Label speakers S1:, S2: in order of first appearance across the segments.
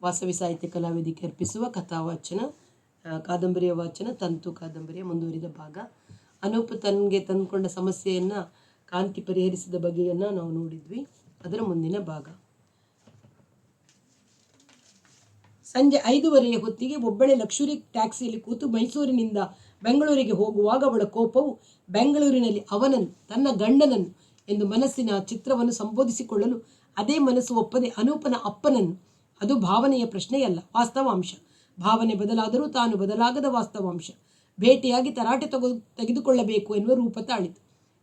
S1: ವಾಸವಿ ಸಾಹಿತ್ಯ ಕಲಾವೇದಿಕೆ ಅರ್ಪಿಸುವ ಕಥಾವಾಚನ ಕಾದಂಬರಿಯ ವಾಚನ ತಂತು ಕಾದಂಬರಿಯ ಮುಂದುವರಿದ ಭಾಗ. ಅನೂಪ್ ತನಗೆ ತಂದುಕೊಂಡ ಸಮಸ್ಯೆಯನ್ನು ಕಾಂತಿ ಪರಿಹರಿಸಿದ ಬಗೆಯನ್ನು ನಾವು ನೋಡಿದ್ವಿ. ಅದರ ಮುಂದಿನ ಭಾಗ. ಸಂಜೆ 5:15 ಹೊತ್ತಿಗೆ ಒಬ್ಬಳೆ ಲಕ್ಷುರಿ ಟ್ಯಾಕ್ಸಿಯಲ್ಲಿ ಕೂತು ಮೈಸೂರಿನಿಂದ ಬೆಂಗಳೂರಿಗೆ ಹೋಗುವಾಗ ಅವಳ ಕೋಪವು ಬೆಂಗಳೂರಿನಲ್ಲಿ ಅವನನ್ನು, ತನ್ನ ಗಂಡನನ್ನು ಎಂದು ಮನಸ್ಸಿನ ಚಿತ್ರವನ್ನು ಸಂಬೋಧಿಸಿಕೊಳ್ಳಲು ಅದೇ ಮನಸ್ಸು ಒಪ್ಪದೆ ಅನೂಪನ ಅಪ್ಪನನ್ನು. ಅದು ಭಾವನೆಯ ಪ್ರಶ್ನೆಯಲ್ಲ, ವಾಸ್ತವಾಂಶ. ಭಾವನೆ ಬದಲಾದರೂ ತಾನು ಬದಲಾಗದ ವಾಸ್ತವಾಂಶ. ಭೇಟಿಯಾಗಿ ತರಾಟೆ ತೆಗೆದುಕೊಳ್ಳಬೇಕು ಎನ್ನುವ ರೂಪ ತಾಳಿತು.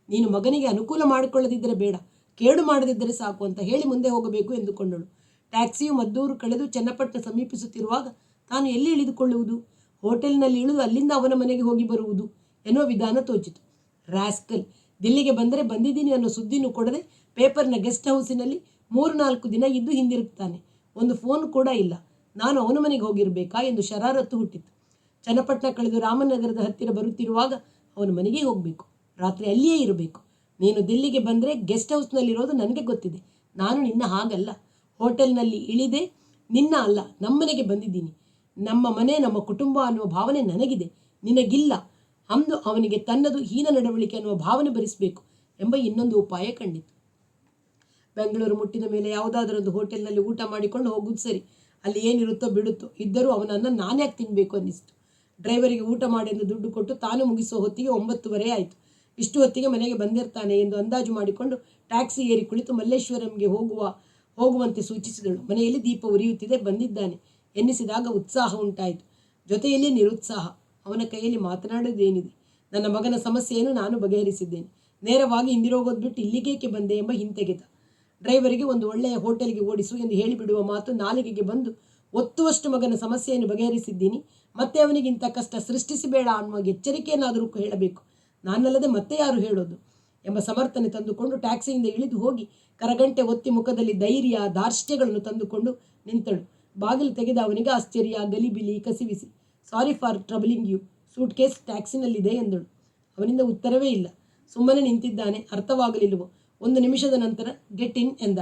S1: ನೀನು ಮಗನಿಗೆ ಅನುಕೂಲ ಮಾಡಿಕೊಳ್ಳದಿದ್ದರೆ ಬೇಡ, ಕೇಡು ಮಾಡದಿದ್ದರೆ ಸಾಕು ಅಂತ ಹೇಳಿ ಮುಂದೆ ಹೋಗಬೇಕು ಎಂದುಕೊಂಡಳು. ಟ್ಯಾಕ್ಸಿಯು ಮದ್ದೂರು ಕಳೆದು ಚನ್ನಪಟ್ಟಣ ಸಮೀಪಿಸುತ್ತಿರುವಾಗ ತಾನು ಎಲ್ಲಿ ಇಳಿದುಕೊಳ್ಳುವುದು? ಹೋಟೆಲ್ನಲ್ಲಿ ಇಳಿದು ಅಲ್ಲಿಂದ ಅವನ ಮನೆಗೆ ಹೋಗಿ ಬರುವುದು ಎನ್ನುವ ವಿಧಾನ ತೋಚಿತು. ರಾಸ್ಕಲ್ ದಿಲ್ಲಿಗೆ ಬಂದರೆ ಬಂದಿದ್ದೀನಿ ಅನ್ನೋ ಸುದ್ದಿನೂ ಕೊಡದೆ ಪೇಪರ್ನ ಗೆಸ್ಟ್ ಹೌಸಿನಲ್ಲಿ 3-4 ದಿನ ಇದ್ದು ಹಿಂದಿರುಗ್ತಾನೆ. ಒಂದು ಫೋನ್ ಕೂಡ ಇಲ್ಲ. ನಾನು ಅವನ ಮನೆಗೆ ಹೋಗಿರಬೇಕಾ ಎಂದು ಶರಾರತ್ತು ಹುಟ್ಟಿತ್ತು. ಚನ್ನಪಟ್ಟಣ ಕಳೆದು ರಾಮನಗರದ ಹತ್ತಿರ ಬರುತ್ತಿರುವಾಗ ಅವನ ಮನೆಗೆ ಹೋಗಬೇಕು, ರಾತ್ರಿ ಅಲ್ಲಿಯೇ ಇರಬೇಕು. ನೀನು ದಿಲ್ಲಿಗೆ ಬಂದರೆ ಗೆಸ್ಟ್ ಹೌಸ್ನಲ್ಲಿರೋದು ನನಗೆ ಗೊತ್ತಿದೆ. ನಾನು ನಿನ್ನ ಹಾಗಲ್ಲ. ಹೋಟೆಲ್ನಲ್ಲಿ ಇಳಿದೆ ನಿನ್ನ ಅಲ್ಲ, ನಮ್ಮನೆಗೆ ಬಂದಿದ್ದೀನಿ. ನಮ್ಮ ಮನೆ, ನಮ್ಮ ಕುಟುಂಬ ಅನ್ನುವ ಭಾವನೆ ನನಗಿದೆ, ನಿನಗಿಲ್ಲ. ಅಂದು ಅವನಿಗೆ ತನ್ನದು ಹೀನ ನಡವಳಿಕೆ ಅನ್ನುವ ಭಾವನೆ ಭರಿಸಬೇಕು ಎಂಬ ಇನ್ನೊಂದು ಉಪಾಯ ಕಂಡಿತು. ಬೆಂಗಳೂರು ಮುಟ್ಟಿದ ಮೇಲೆ ಯಾವುದಾದರೊಂದು ಹೋಟೆಲ್ನಲ್ಲಿ ಊಟ ಮಾಡಿಕೊಂಡು ಹೋಗುವುದು ಸರಿ. ಅಲ್ಲಿ ಏನಿರುತ್ತೋ ಬಿಡುತ್ತೋ, ಇದ್ದರೂ ಅವನನ್ನು ನಾನ್ಯಾಕೆ ತಿನ್ನಬೇಕು ಅನ್ನಿಸ್ತು. ಡ್ರೈವರಿಗೆ ಊಟ ಮಾಡೆಂದು ದುಡ್ಡು ಕೊಟ್ಟು ತಾನು ಮುಗಿಸೋ ಹೊತ್ತಿಗೆ 9:30 ಆಯಿತು. ಇಷ್ಟು ಹೊತ್ತಿಗೆ ಮನೆಗೆ ಬಂದಿರ್ತಾನೆ ಎಂದು ಅಂದಾಜು ಮಾಡಿಕೊಂಡು ಟ್ಯಾಕ್ಸಿ ಏರಿ ಕುಳಿತು ಮಲ್ಲೇಶ್ವರಂಗೆ ಹೋಗುವಂತೆ ಸೂಚಿಸಿದಳು. ಮನೆಯಲ್ಲಿ ದೀಪ ಉರಿಯುತ್ತಿದೆ, ಬಂದಿದ್ದಾನೆ ಎನ್ನಿಸಿದಾಗ ಉತ್ಸಾಹ ಉಂಟಾಯಿತು, ಜೊತೆಯಲ್ಲಿ ನಿರುತ್ಸಾಹ. ಅವನ ಕೈಯಲ್ಲಿ ಮಾತನಾಡುವುದೇನಿದೆ? ನನ್ನ ಮಗನ ಸಮಸ್ಯೆಯನ್ನು ನಾನು ಬಗೆಹರಿಸಿದ್ದೇನೆ, ನೇರವಾಗಿ ಹಿಂದಿರೋಗೋದು ಬಿಟ್ಟು ಇಲ್ಲಿಗೇಕೆ ಬಂದೆ ಎಂಬ ಹಿಂತೆಗೆತ. ಡ್ರೈವರಿಗೆ ಒಂದು ಒಳ್ಳೆಯ ಹೋಟೆಲ್ಗೆ ಓಡಿಸು ಎಂದು ಹೇಳಿಬಿಡುವ ಮಾತು ನಾಲಿಗೆಗೆ ಬಂದು ಒತ್ತುವಷ್ಟು ಮಗನ ಸಮಸ್ಯೆಯನ್ನು ಬಗೆಹರಿಸಿದ್ದೀನಿ, ಮತ್ತೆ ಅವನಿಗಿಂತ ಕಷ್ಟ ಸೃಷ್ಟಿಸಬೇಡ ಅನ್ನುವ ಎಚ್ಚರಿಕೆಯನ್ನಾದರೂ ಹೇಳಬೇಕು. ನಾನಲ್ಲದೆ ಮತ್ತೆ ಯಾರು ಹೇಳೋದು ಎಂಬ ಸಮರ್ಥನೆ ತಂದುಕೊಂಡು ಟ್ಯಾಕ್ಸಿಯಿಂದ ಇಳಿದು ಹೋಗಿ ಕರಗಂಟೆ ಒತ್ತಿ ಮುಖದಲ್ಲಿ ಧೈರ್ಯ ಧಾರ್ಷ್ಟ್ಯಗಳನ್ನು ತಂದುಕೊಂಡು ನಿಂತಳು. ಬಾಗಿಲು ತೆಗೆದ ಅವನಿಗೆ ಆಶ್ಚರ್ಯ, ಗಲಿಬಿಲಿ, ಕಸಿವಿಸಿ. Sorry for troubling you, suitcase ಟ್ಯಾಕ್ಸಿನಲ್ಲಿದೆ ಎಂದಳು. ಅವನಿಂದ ಉತ್ತರವೇ ಇಲ್ಲ. ಸುಮ್ಮನೆ ನಿಂತಿದ್ದಾನೆ, ಅರ್ಥವಾಗಲಿಲ್ಲವೋ. 1 ನಿಮಿಷದ ನಂತರ ಗೆಟ್ ಇನ್ ಎಂದ.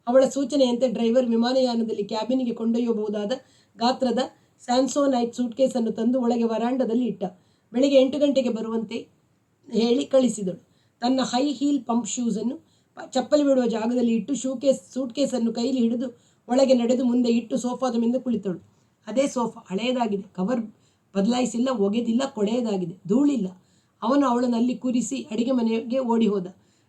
S1: ಅವಳ ಸೂಚನೆಯಂತೆ ಡ್ರೈವರ್ ವಿಮಾನಯಾನದಲ್ಲಿ ಕ್ಯಾಬಿನಿಗೆ ಕೊಂಡೊಯ್ಯಬಹುದಾದ ಗಾತ್ರದ ಸ್ಯಾನ್ಸೋನೈಟ್ ಸೂಟ್ ಕೇಸನ್ನು ತಂದು ಒಳಗೆ ವರಾಂಡದಲ್ಲಿ ಇಟ್ಟ. ಬೆಳಿಗ್ಗೆ 8 ಗಂಟೆಗೆ ಬರುವಂತೆ ಹೇಳಿ ಕಳಿಸಿದಳು. ತನ್ನ ಹೈ ಹೀಲ್ ಪಂಪ್ ಶೂಸನ್ನು ಚಪ್ಪಲಿ ಬಿಡುವ ಜಾಗದಲ್ಲಿ ಇಟ್ಟು ಸೂಟ್ ಕೇಸನ್ನು ಕೈಲಿ ಹಿಡಿದು ಒಳಗೆ ನಡೆದು ಮುಂದೆ ಇಟ್ಟು ಸೋಫಾದ ಮುಂದೆ ಕುಳಿತಳು. ಅದೇ ಸೋಫಾ, ಹಳೆಯದಾಗಿದೆ, ಕವರ್ ಬದಲಾಯಿಸಿಲ್ಲ, ಒಗೆದಿಲ್ಲ, ಕೊಳೆಯದಾಗಿದೆ, ಧೂಳಿಲ್ಲ. ಅವನು ಅವಳನ್ನು ಅಲ್ಲಿ ಕೂರಿಸಿ ಅಡಿಗೆ ಮನೆಗೆ ಓಡಿ ಹೋದ.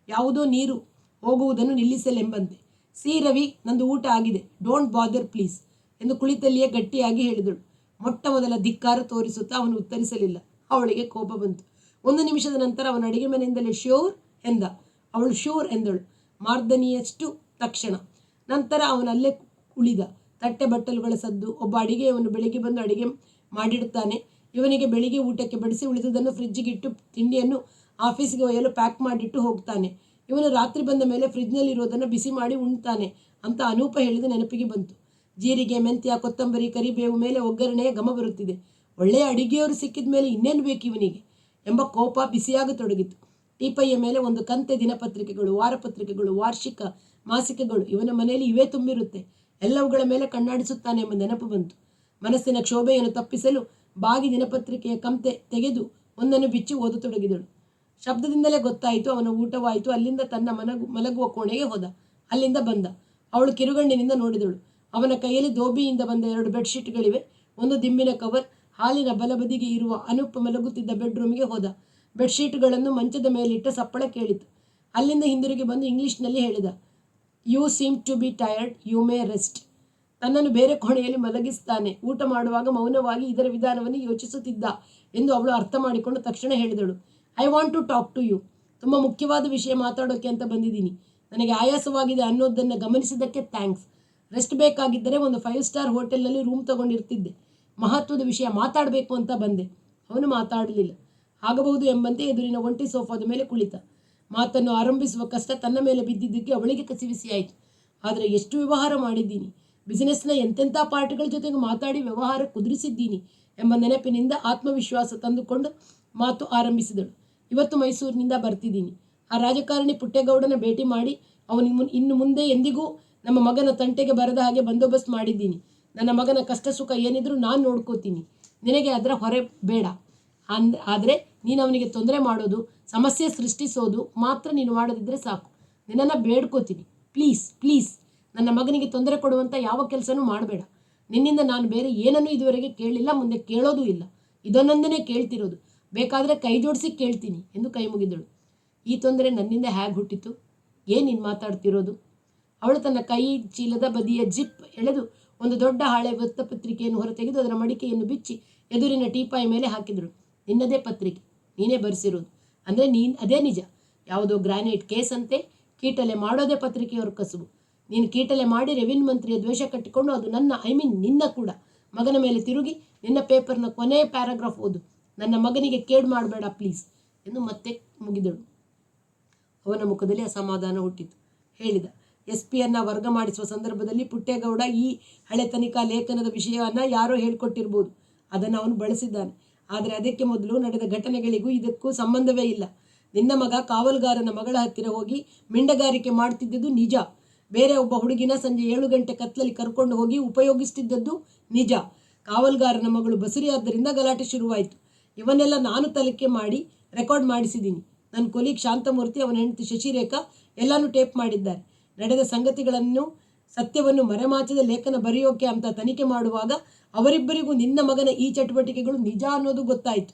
S1: ಯಾವುದೋ ನೀರು ಹೋಗುವುದನ್ನು ನಿಲ್ಲಿಸಲೆಂಬಂತೆ. ಸಿ ರವಿ, ನಂದು ಊಟ ಆಗಿದೆ, ಡೋಂಟ್ ಬಾದರ್ ಪ್ಲೀಸ್ ಎಂದು ಕುಳಿತಲ್ಲಿಯೇ ಗಟ್ಟಿಯಾಗಿ ಹೇಳಿದಳು. ಮೊಟ್ಟ ಮೊದಲ ಧಿಕ್ಕಾರ ತೋರಿಸುತ್ತಾ ಅವನು ಉತ್ತರಿಸಲಿಲ್ಲ. ಅವಳಿಗೆ ಕೋಪ ಬಂತು. 1 ನಿಮಿಷದ ನಂತರ ಅವನ ಅಡಿಗೆ ಮನೆಯಿಂದಲೇ ಶ್ಯೂರ್ ಎಂದ. ಅವಳು ಶ್ಯೂರ್ ಎಂದಳು, ಮಾರ್ದನಿಯಷ್ಟು ತಕ್ಷಣ. ನಂತರ ಅವನಲ್ಲೇ ಉಳಿದ. ತಟ್ಟೆ ಬಟ್ಟಲುಗಳ ಸದ್ದು. ಒಬ್ಬ ಅಡಿಗೆಯವನು ಬೆಳಿಗ್ಗೆ ಬಂದು ಅಡಿಗೆ ಮಾಡಿಡುತ್ತಾನೆ. ಇವನಿಗೆ ಬೆಳಿಗ್ಗೆ ಊಟಕ್ಕೆ ಬಡಿಸಿ ಉಳಿದುದನ್ನು ಫ್ರಿಜ್ಜಿಗೆ ಇಟ್ಟು ತಿಂಡಿಯನ್ನು ಆಫೀಸಿಗೆ ಒಯ್ಯಲು ಪ್ಯಾಕ್ ಮಾಡಿಟ್ಟು ಹೋಗ್ತಾನೆ. ಇವನು ರಾತ್ರಿ ಬಂದ ಮೇಲೆ ಫ್ರಿಜ್ನಲ್ಲಿರೋದನ್ನು ಬಿಸಿ ಮಾಡಿ ಉಣ್ತಾನೆ ಅಂತ ಅನೂಪ ಹೇಳಿದ ನೆನಪಿಗೆ ಬಂತು. ಜೀರಿಗೆ, ಮೆಂತ್ಯ, ಕೊತ್ತಂಬರಿ, ಕರಿಬೇವು ಮೇಲೆ ಒಗ್ಗರಣೆಯ ಘಮ ಬರುತ್ತಿದೆ. ಒಳ್ಳೆಯ ಅಡಿಗೆಯವರು ಸಿಕ್ಕಿದ ಮೇಲೆ ಇನ್ನೇನು ಬೇಕು ಇವನಿಗೆ ಎಂಬ ಕೋಪ ಬಿಸಿಯಾಗತೊಡಗಿತು. ಟೀಪೈಯ ಮೇಲೆ ಒಂದು ಕಂತೆ ದಿನಪತ್ರಿಕೆಗಳು, ವಾರಪತ್ರಿಕೆಗಳು, ವಾರ್ಷಿಕ, ಮಾಸಿಕಗಳು. ಇವನ ಮನೆಯಲ್ಲಿ ಇವೇ ತುಂಬಿರುತ್ತೆ. ಎಲ್ಲವುಗಳ ಮೇಲೆ ಕಣ್ಣಾಡಿಸುತ್ತಾನೆ ಎಂಬ ನೆನಪು ಬಂತು. ಮನಸ್ಸಿನ ಕ್ಷೋಭೆಯನ್ನು ತಪ್ಪಿಸಲು ಬಾಗಿ ದಿನಪತ್ರಿಕೆಯ ಕಂತೆ ತೆಗೆದು ಒಂದನ್ನು ಬಿಚ್ಚಿ ಓದತೊಡಗಿದಳು. ಶಬ್ದದಿಂದಲೇ ಗೊತ್ತಾಯಿತು ಅವನ ಊಟವಾಯಿತು. ಅಲ್ಲಿಂದ ತನ್ನ ಮಲಗುವ ಕೋಣೆಗೆ ಹೋದ. ಅಲ್ಲಿಂದ ಬಂದ. ಅವಳು ಕಿರುಗಣ್ಣಿನಿಂದ ನೋಡಿದಳು. ಅವನ ಕೈಯಲ್ಲಿ ಧೋಬಿಯಿಂದ ಬಂದ 2 ಬೆಡ್ಶೀಟ್ಗಳಿವೆ, ಒಂದು ದಿಂಬಿನ ಕವರ್. ಹಾಲಿನ ಬಲಬದಿಗೆ ಇರುವ ಅನೂಪ್ ಮಲಗುತ್ತಿದ್ದ ಬೆಡ್ರೂಮಿಗೆ ಹೋದ. ಬೆಡ್ಶೀಟ್ಗಳನ್ನು ಮಂಚದ ಮೇಲಿಟ್ಟ ಸಪ್ಪಳ ಕೇಳಿತು. ಅಲ್ಲಿಂದ ಹಿಂದಿರುಗಿ ಬಂದು ಇಂಗ್ಲಿಷ್ನಲ್ಲಿ ಹೇಳಿದ, you seem to be tired, you may rest. ತನ್ನನ್ನು ಬೇರೆ ಕೋಣೆಯಲ್ಲಿ ಮಲಗಿಸ್ತಾನೆ. ಊಟ ಮಾಡುವಾಗ ಮೌನವಾಗಿ ಇದರ ವಿಧಾನವನ್ನು ಯೋಚಿಸುತ್ತಿದ್ದ ಎಂದು ಅವಳು ಅರ್ಥ ಮಾಡಿಕೊಂಡು ತಕ್ಷಣ ಹೇಳಿದಳು, I want to talk to you. ತುಂಬ ಮುಖ್ಯವಾದ ವಿಷಯ ಮಾತಾಡೋಕ್ಕೆ ಅಂತ ಬಂದಿದ್ದೀನಿ. ನನಗೆ ಆಯಾಸವಾಗಿದೆ ಅನ್ನೋದನ್ನು ಗಮನಿಸಿದ್ದಕ್ಕೆ ಥ್ಯಾಂಕ್ಸ್. ರೆಸ್ಟ್ ಬೇಕಾಗಿದ್ದರೆ ಒಂದು 5 ಸ್ಟಾರ್ ಹೋಟೆಲ್ನಲ್ಲಿ ರೂಮ್ ತಗೊಂಡಿರ್ತಿದ್ದೆ. ಮಹತ್ವದ ವಿಷಯ ಮಾತಾಡಬೇಕು ಅಂತ ಬಂದೆ. ಅವನು ಮಾತಾಡಲಿಲ್ಲ. ಆಗಬಹುದು ಎಂಬಂತೆ ಎದುರಿನ ಒಂಟಿ ಸೋಫಾದ ಮೇಲೆ ಕುಳಿತ. ಮಾತನ್ನು ಆರಂಭಿಸುವ ಕಷ್ಟ ತನ್ನ ಮೇಲೆ ಬಿದ್ದಿದ್ದಕ್ಕೆ ಅವಳಿಗೆ ಕಸಿವಿಸಿಯಾಯಿತು. ಆದರೆ ಎಷ್ಟು ವ್ಯವಹಾರ ಮಾಡಿದ್ದೀನಿ, ಬಿಸಿನೆಸ್ನ ಎಂತೆಂಥ ಪಾರ್ಟಿಗಳ ಜೊತೆಗೆ ಮಾತಾಡಿ ವ್ಯವಹಾರ ಕುದುರಿಸಿದ್ದೀನಿ ಎಂಬ ನೆನಪಿನಿಂದ ಆತ್ಮವಿಶ್ವಾಸ ತಂದುಕೊಂಡು ಮಾತು ಆರಂಭಿಸಿದಳು. ಇವತ್ತು ಮೈಸೂರಿನಿಂದ ಬರ್ತಿದ್ದೀನಿ. ಆ ರಾಜಕಾರಣಿ ಪುಟ್ಟೇಗೌಡನ ಭೇಟಿ ಮಾಡಿ ಇನ್ನು ಮುಂದೆ ಎಂದಿಗೂ ನಮ್ಮ ಮಗನ ತಂಟೆಗೆ ಬರದ ಹಾಗೆ ಬಂದೋಬಸ್ತ್ ಮಾಡಿದ್ದೀನಿ. ನನ್ನ ಮಗನ ಕಷ್ಟ ಸುಖ ಏನಿದ್ರು ನಾನು ನೋಡ್ಕೋತೀನಿ, ನಿನಗೆ ಅದರ ಹೊರೆ ಬೇಡ. ಆದರೆ ನೀನು ಅವನಿಗೆ ತೊಂದರೆ ಮಾಡೋದು, ಸಮಸ್ಯೆ ಸೃಷ್ಟಿಸೋದು ಮಾತ್ರ ನೀನು ಮಾಡೋದಿದ್ದರೆ ಸಾಕು. ನಿನ್ನನ್ನು ಬೇಡ್ಕೋತೀನಿ, ಪ್ಲೀಸ್ ಪ್ಲೀಸ್ ನನ್ನ ಮಗನಿಗೆ ತೊಂದರೆ ಕೊಡುವಂಥ ಯಾವ ಕೆಲಸನೂ ಮಾಡಬೇಡ. ನಿನ್ನಿಂದ ನಾನು ಬೇರೆ ಏನನ್ನೂ ಇದುವರೆಗೆ ಕೇಳಿಲ್ಲ, ಮುಂದೆ ಕೇಳೋದೂ ಇಲ್ಲ. ಇದನ್ನೊಂದನ್ನೇ ಕೇಳ್ತಿರೋದು, ಬೇಕಾದರೆ ಕೈ ಜೋಡಿಸಿ ಕೇಳ್ತೀನಿ ಎಂದು ಕೈ ಮುಗಿದಳು. ಈ ತೊಂದರೆ ನನ್ನಿಂದ ಹೇಗೆ ಹುಟ್ಟಿತು? ಏನು ನೀನು ಮಾತಾಡ್ತಿರೋದು? ಅವಳು ತನ್ನ ಕೈ ಚೀಲದ ಬದಿಯ ಜಿಪ್ ಎಳೆದು ಒಂದು ದೊಡ್ಡ ಹಾಳೆ ವೃತ್ತಪತ್ರಿಕೆಯನ್ನು ಹೊರತೆಗೆದು ಅದರ ಮಡಿಕೆಯನ್ನು ಬಿಚ್ಚಿ ಎದುರಿನ ಟೀಪಾಯಿ ಮೇಲೆ ಹಾಕಿದಳು. ನಿನ್ನದೇ ಪತ್ರಿಕೆ, ನೀನೇ ಬರೆಸಿರೋದು ಅಂದರೆ ಅದೇ ನಿಜ. ಯಾವುದೋ ಗ್ರಾನೈಟ್ ಕೇಸ್ ಅಂತೆ, ಕೀಟಲೆ ಮಾಡೋದೇ ಪತ್ರಿಕೆಯವ್ರ ಕಸುಬು. ನೀನು ಕೀಟಲೆ ಮಾಡಿ ರೆವಿನ್ಯೂ ಮಂತ್ರಿಯ ದ್ವೇಷ ಕಟ್ಟಿಕೊಂಡು ಅದು ನಿನ್ನ ಕೂಡ ಮಗನ ಮೇಲೆ ತಿರುಗಿ ನಿನ್ನ ಪೇಪರ್ನ ಕೊನೆಯ ಪ್ಯಾರಾಗ್ರಾಫ್ ಓದು. ನನ್ನ ಮಗನಿಗೆ ಕೇಡು ಮಾಡಬೇಡ ಪ್ಲೀಸ್ ಎಂದು ಮತ್ತೆ ಮುಗಿದಳು. ಅವನ ಮುಖದಲ್ಲಿ ಅಸಮಾಧಾನ ಹುಟ್ಟಿತು. ಹೇಳಿದ, SP ವರ್ಗ ಮಾಡಿಸುವ ಸಂದರ್ಭದಲ್ಲಿ ಪುಟ್ಟೇಗೌಡ ಈ ಹಳೆ ತನಿಖಾ ಲೇಖನದ ವಿಷಯವನ್ನು ಯಾರೋ ಹೇಳ್ಕೊಟ್ಟಿರ್ಬೋದು, ಅದನ್ನು ಅವನು ಬಳಸಿದ್ದಾನೆ. ಆದರೆ ಅದಕ್ಕೆ ಮೊದಲು ನಡೆದ ಘಟನೆಗಳಿಗೂ ಇದಕ್ಕೂ ಸಂಬಂಧವೇ ಇಲ್ಲ. ನಿನ್ನ ಮಗ ಕಾವಲುಗಾರನ ಮಗಳ ಹತ್ತಿರ ಹೋಗಿ ಮಿಂಡಗಾರಿಕೆ ಮಾಡ್ತಿದ್ದದ್ದು ನಿಜ. ಬೇರೆ ಒಬ್ಬ ಹುಡುಗಿನ ಸಂಜೆ 7 ಗಂಟೆ ಕತ್ತಲಲ್ಲಿ ಕರ್ಕೊಂಡು ಹೋಗಿ ಉಪಯೋಗಿಸ್ತಿದ್ದದ್ದು ನಿಜ. ಕಾವಲುಗಾರನ ಮಗಳು ಬಸುರಿಯಾದ್ದರಿಂದ ಗಲಾಟೆ ಶುರುವಾಯಿತು. ಇವನ್ನೆಲ್ಲ ನಾನು ತನಿಖೆ ಮಾಡಿ ರೆಕಾರ್ಡ್ ಮಾಡಿಸಿದ್ದೀನಿ. ನನ್ನ ಕೊಲೀಗ್ ಶಾಂತಮೂರ್ತಿ, ಅವನ ಹೆಂಡತಿ ಶಶಿರೇಖಾ ಎಲ್ಲನೂ ಟೇಪ್ ಮಾಡಿದ್ದಾರೆ. ನಡೆದ ಸಂಗತಿಗಳನ್ನು ಸತ್ಯವನ್ನು ಮರೆಮಾಚಿದ ಲೇಖನ ಬರೆಯೋಕೆ ಅಂತ ತನಿಖೆ ಮಾಡುವಾಗ ಅವರಿಬ್ಬರಿಗೂ ನಿನ್ನ ಮಗನ ಈ ಚಟುವಟಿಕೆಗಳು ನಿಜ ಅನ್ನೋದು ಗೊತ್ತಾಯಿತು.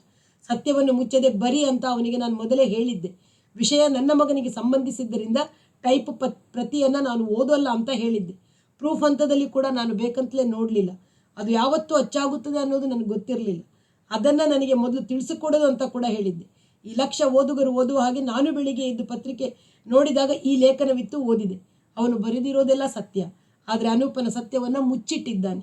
S1: ಸತ್ಯವನ್ನು ಮುಚ್ಚದೆ ಬರಿ ಅಂತ ಅವನಿಗೆ ನಾನು ಮೊದಲೇ ಹೇಳಿದ್ದೆ. ವಿಷಯ ನನ್ನ ಮಗನಿಗೆ ಸಂಬಂಧಿಸಿದ್ದರಿಂದ ಟೈಪ್ ಪ್ರತಿಯನ್ನು ನಾನು ಓದೋಲ್ಲ ಅಂತ ಹೇಳಿದ್ದೆ. ಪ್ರೂಫ್ ಹಂತದಲ್ಲಿ ಕೂಡ ನಾನು ಬೇಕಂತಲೇ ನೋಡಲಿಲ್ಲ. ಅದು ಯಾವತ್ತೂ ಅಚ್ಚಾಗುತ್ತದೆ ಅನ್ನೋದು ನನಗೆ ಗೊತ್ತಿರಲಿಲ್ಲ. ಅದನ್ನು ನನಗೆ ಮೊದಲು ತಿಳಿಸಿಕೊಡೋದು ಅಂತ ಕೂಡ ಹೇಳಿದ್ದೆ. ಈ ಲಕ್ಷ ಓದುಗರು ಓದುವ ಹಾಗೆ ನಾನು ಬೆಳಿಗ್ಗೆ ಎದ್ದು ಪತ್ರಿಕೆ ನೋಡಿದಾಗ ಈ ಲೇಖನವಿತ್ತು, ಓದಿದೆ. ಅವನು ಬರೆದಿರೋದೆಲ್ಲ ಸತ್ಯ, ಆದರೆ ಅನೂಪನ ಸತ್ಯವನ್ನು ಮುಚ್ಚಿಟ್ಟಿದ್ದಾನೆ.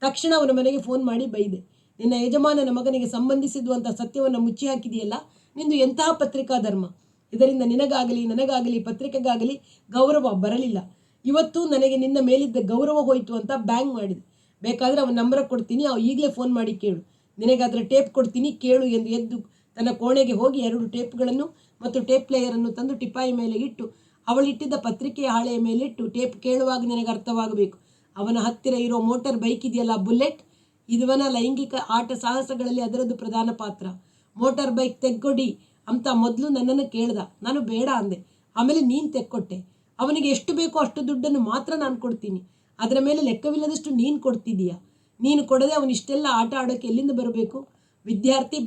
S1: ತಕ್ಷಣ ಅವನ ಮನೆಗೆ ಫೋನ್ ಮಾಡಿ ಬೈದೆ. ನಿನ್ನ ಯಜಮಾನನ ಮಗನಿಗೆ ಸಂಬಂಧಿಸಿದುವಂಥ ಸತ್ಯವನ್ನು ಮುಚ್ಚಿ ಹಾಕಿದೆಯಲ್ಲ, ನಿಂದು ಎಂತಹ ಪತ್ರಿಕಾ ಧರ್ಮ! ಇದರಿಂದ ನಿನಗಾಗಲಿ ನನಗಾಗಲಿ ಪತ್ರಿಕೆಗಾಗಲಿ ಗೌರವ ಬರಲಿಲ್ಲ. ಇವತ್ತು ನನಗೆ ನಿನ್ನ ಮೇಲಿದ್ದ ಗೌರವ ಹೋಯಿತು ಅಂತ ಬ್ಯಾಂಗ್ ಮಾಡಿದೆ. ಬೇಕಾದರೆ ಅವನ ನಂಬರ್ ಕೊಡ್ತೀನಿ, ಈಗಲೇ ಫೋನ್ ಮಾಡಿ ಕೇಳು. ನಿನಗೆ ಅದರ ಟೇಪ್ ಕೊಡ್ತೀನಿ, ಕೇಳು ಎಂದು ಎದ್ದು ತನ್ನ ಕೋಣೆಗೆ ಹೋಗಿ 2 ಟೇಪ್ಗಳನ್ನು ಮತ್ತು ಟೇಪ್ ಪ್ಲೇಯರನ್ನು ತಂದು ಟಿಪಾಯಿ ಮೇಲೆ ಇಟ್ಟು ಅವಳಿಟ್ಟಿದ್ದ ಪತ್ರಿಕೆಯ ಹಾಳೆಯ ಮೇಲಿಟ್ಟು, ಟೇಪ್ ಕೇಳುವಾಗ ನಿನಗೆ ಅರ್ಥವಾಗಬೇಕು. ಅವನ ಹತ್ತಿರ ಇರೋ ಮೋಟಾರ್ ಬೈಕ್ ಇದೆಯಲ್ಲ, ಬುಲೆಟ್, ಇವನ ಲೈಂಗಿಕ ಆಟ ಸಾಹಸಗಳಲ್ಲಿ ಅದರದ್ದು ಪ್ರಧಾನ ಪಾತ್ರ. ಮೋಟಾರ್ ಬೈಕ್ ತೆಕ್ಕೊಡಿ ಅಂತ ಮೊದಲು ನನ್ನನ್ನು ಕೇಳ್ದ. ನಾನು ಬೇಡ ಅಂದೆ. ಆಮೇಲೆ ನೀನು ತೆಕ್ಕೊಟ್ಟೆ. ಅವನಿಗೆ ಎಷ್ಟು ಬೇಕೋ ಅಷ್ಟು ದುಡ್ಡನ್ನು ಮಾತ್ರ ನಾನು ಕೊಡ್ತೀನಿ. ಅದರ ಮೇಲೆ ಲೆಕ್ಕವಿಲ್ಲದಷ್ಟು ನೀನು ಕೊಡ್ತಿದ್ದೀಯಾ. ನೀನು ಕೊಡದೆ ಅವನಿಷ್ಟೆಲ್ಲ ಆಟ ಆಡೋಕ್ಕೆ ಎಲ್ಲಿಂದ ಬರಬೇಕು? ವಿದ್ಯಾರ್ಥಿ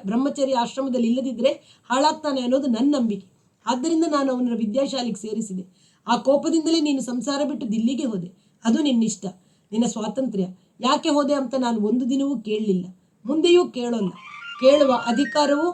S1: ಬ್ರಹ್ಮಚರ್ಯ ಆಶ್ರಮದಲ್ಲಿ ಇಲ್ಲದಿದ್ದರೆ ಹಾಳಾಗ್ತಾನೆ ಅನ್ನೋದು ನನ್ನ ನಂಬಿಕೆ. ಆದ್ದರಿಂದ ನಾನು ಅವನ ವಿದ್ಯಾಶಾಲೆಗೆ ಸೇರಿಸಿದೆ. ಆ ಕೋಪದಿಂದಲೇ ನೀನು ಸಂಸಾರ ಬಿಟ್ಟು ದಿಲ್ಲಿಗೆ ಹೋದೆ. ಅದು ನಿನ್ನಿಷ್ಟ, ನಿನ್ನ ಸ್ವಾತಂತ್ರ್ಯ. ಯಾಕೆ ಹೋದೆ ಅಂತ ನಾನು ಒಂದು ದಿನವೂ ಕೇಳಲಿಲ್ಲ, ಮುಂದೆಯೂ ಕೇಳೋಲ್ಲ. ಕೇಳುವ ಅಧಿಕಾರವೂ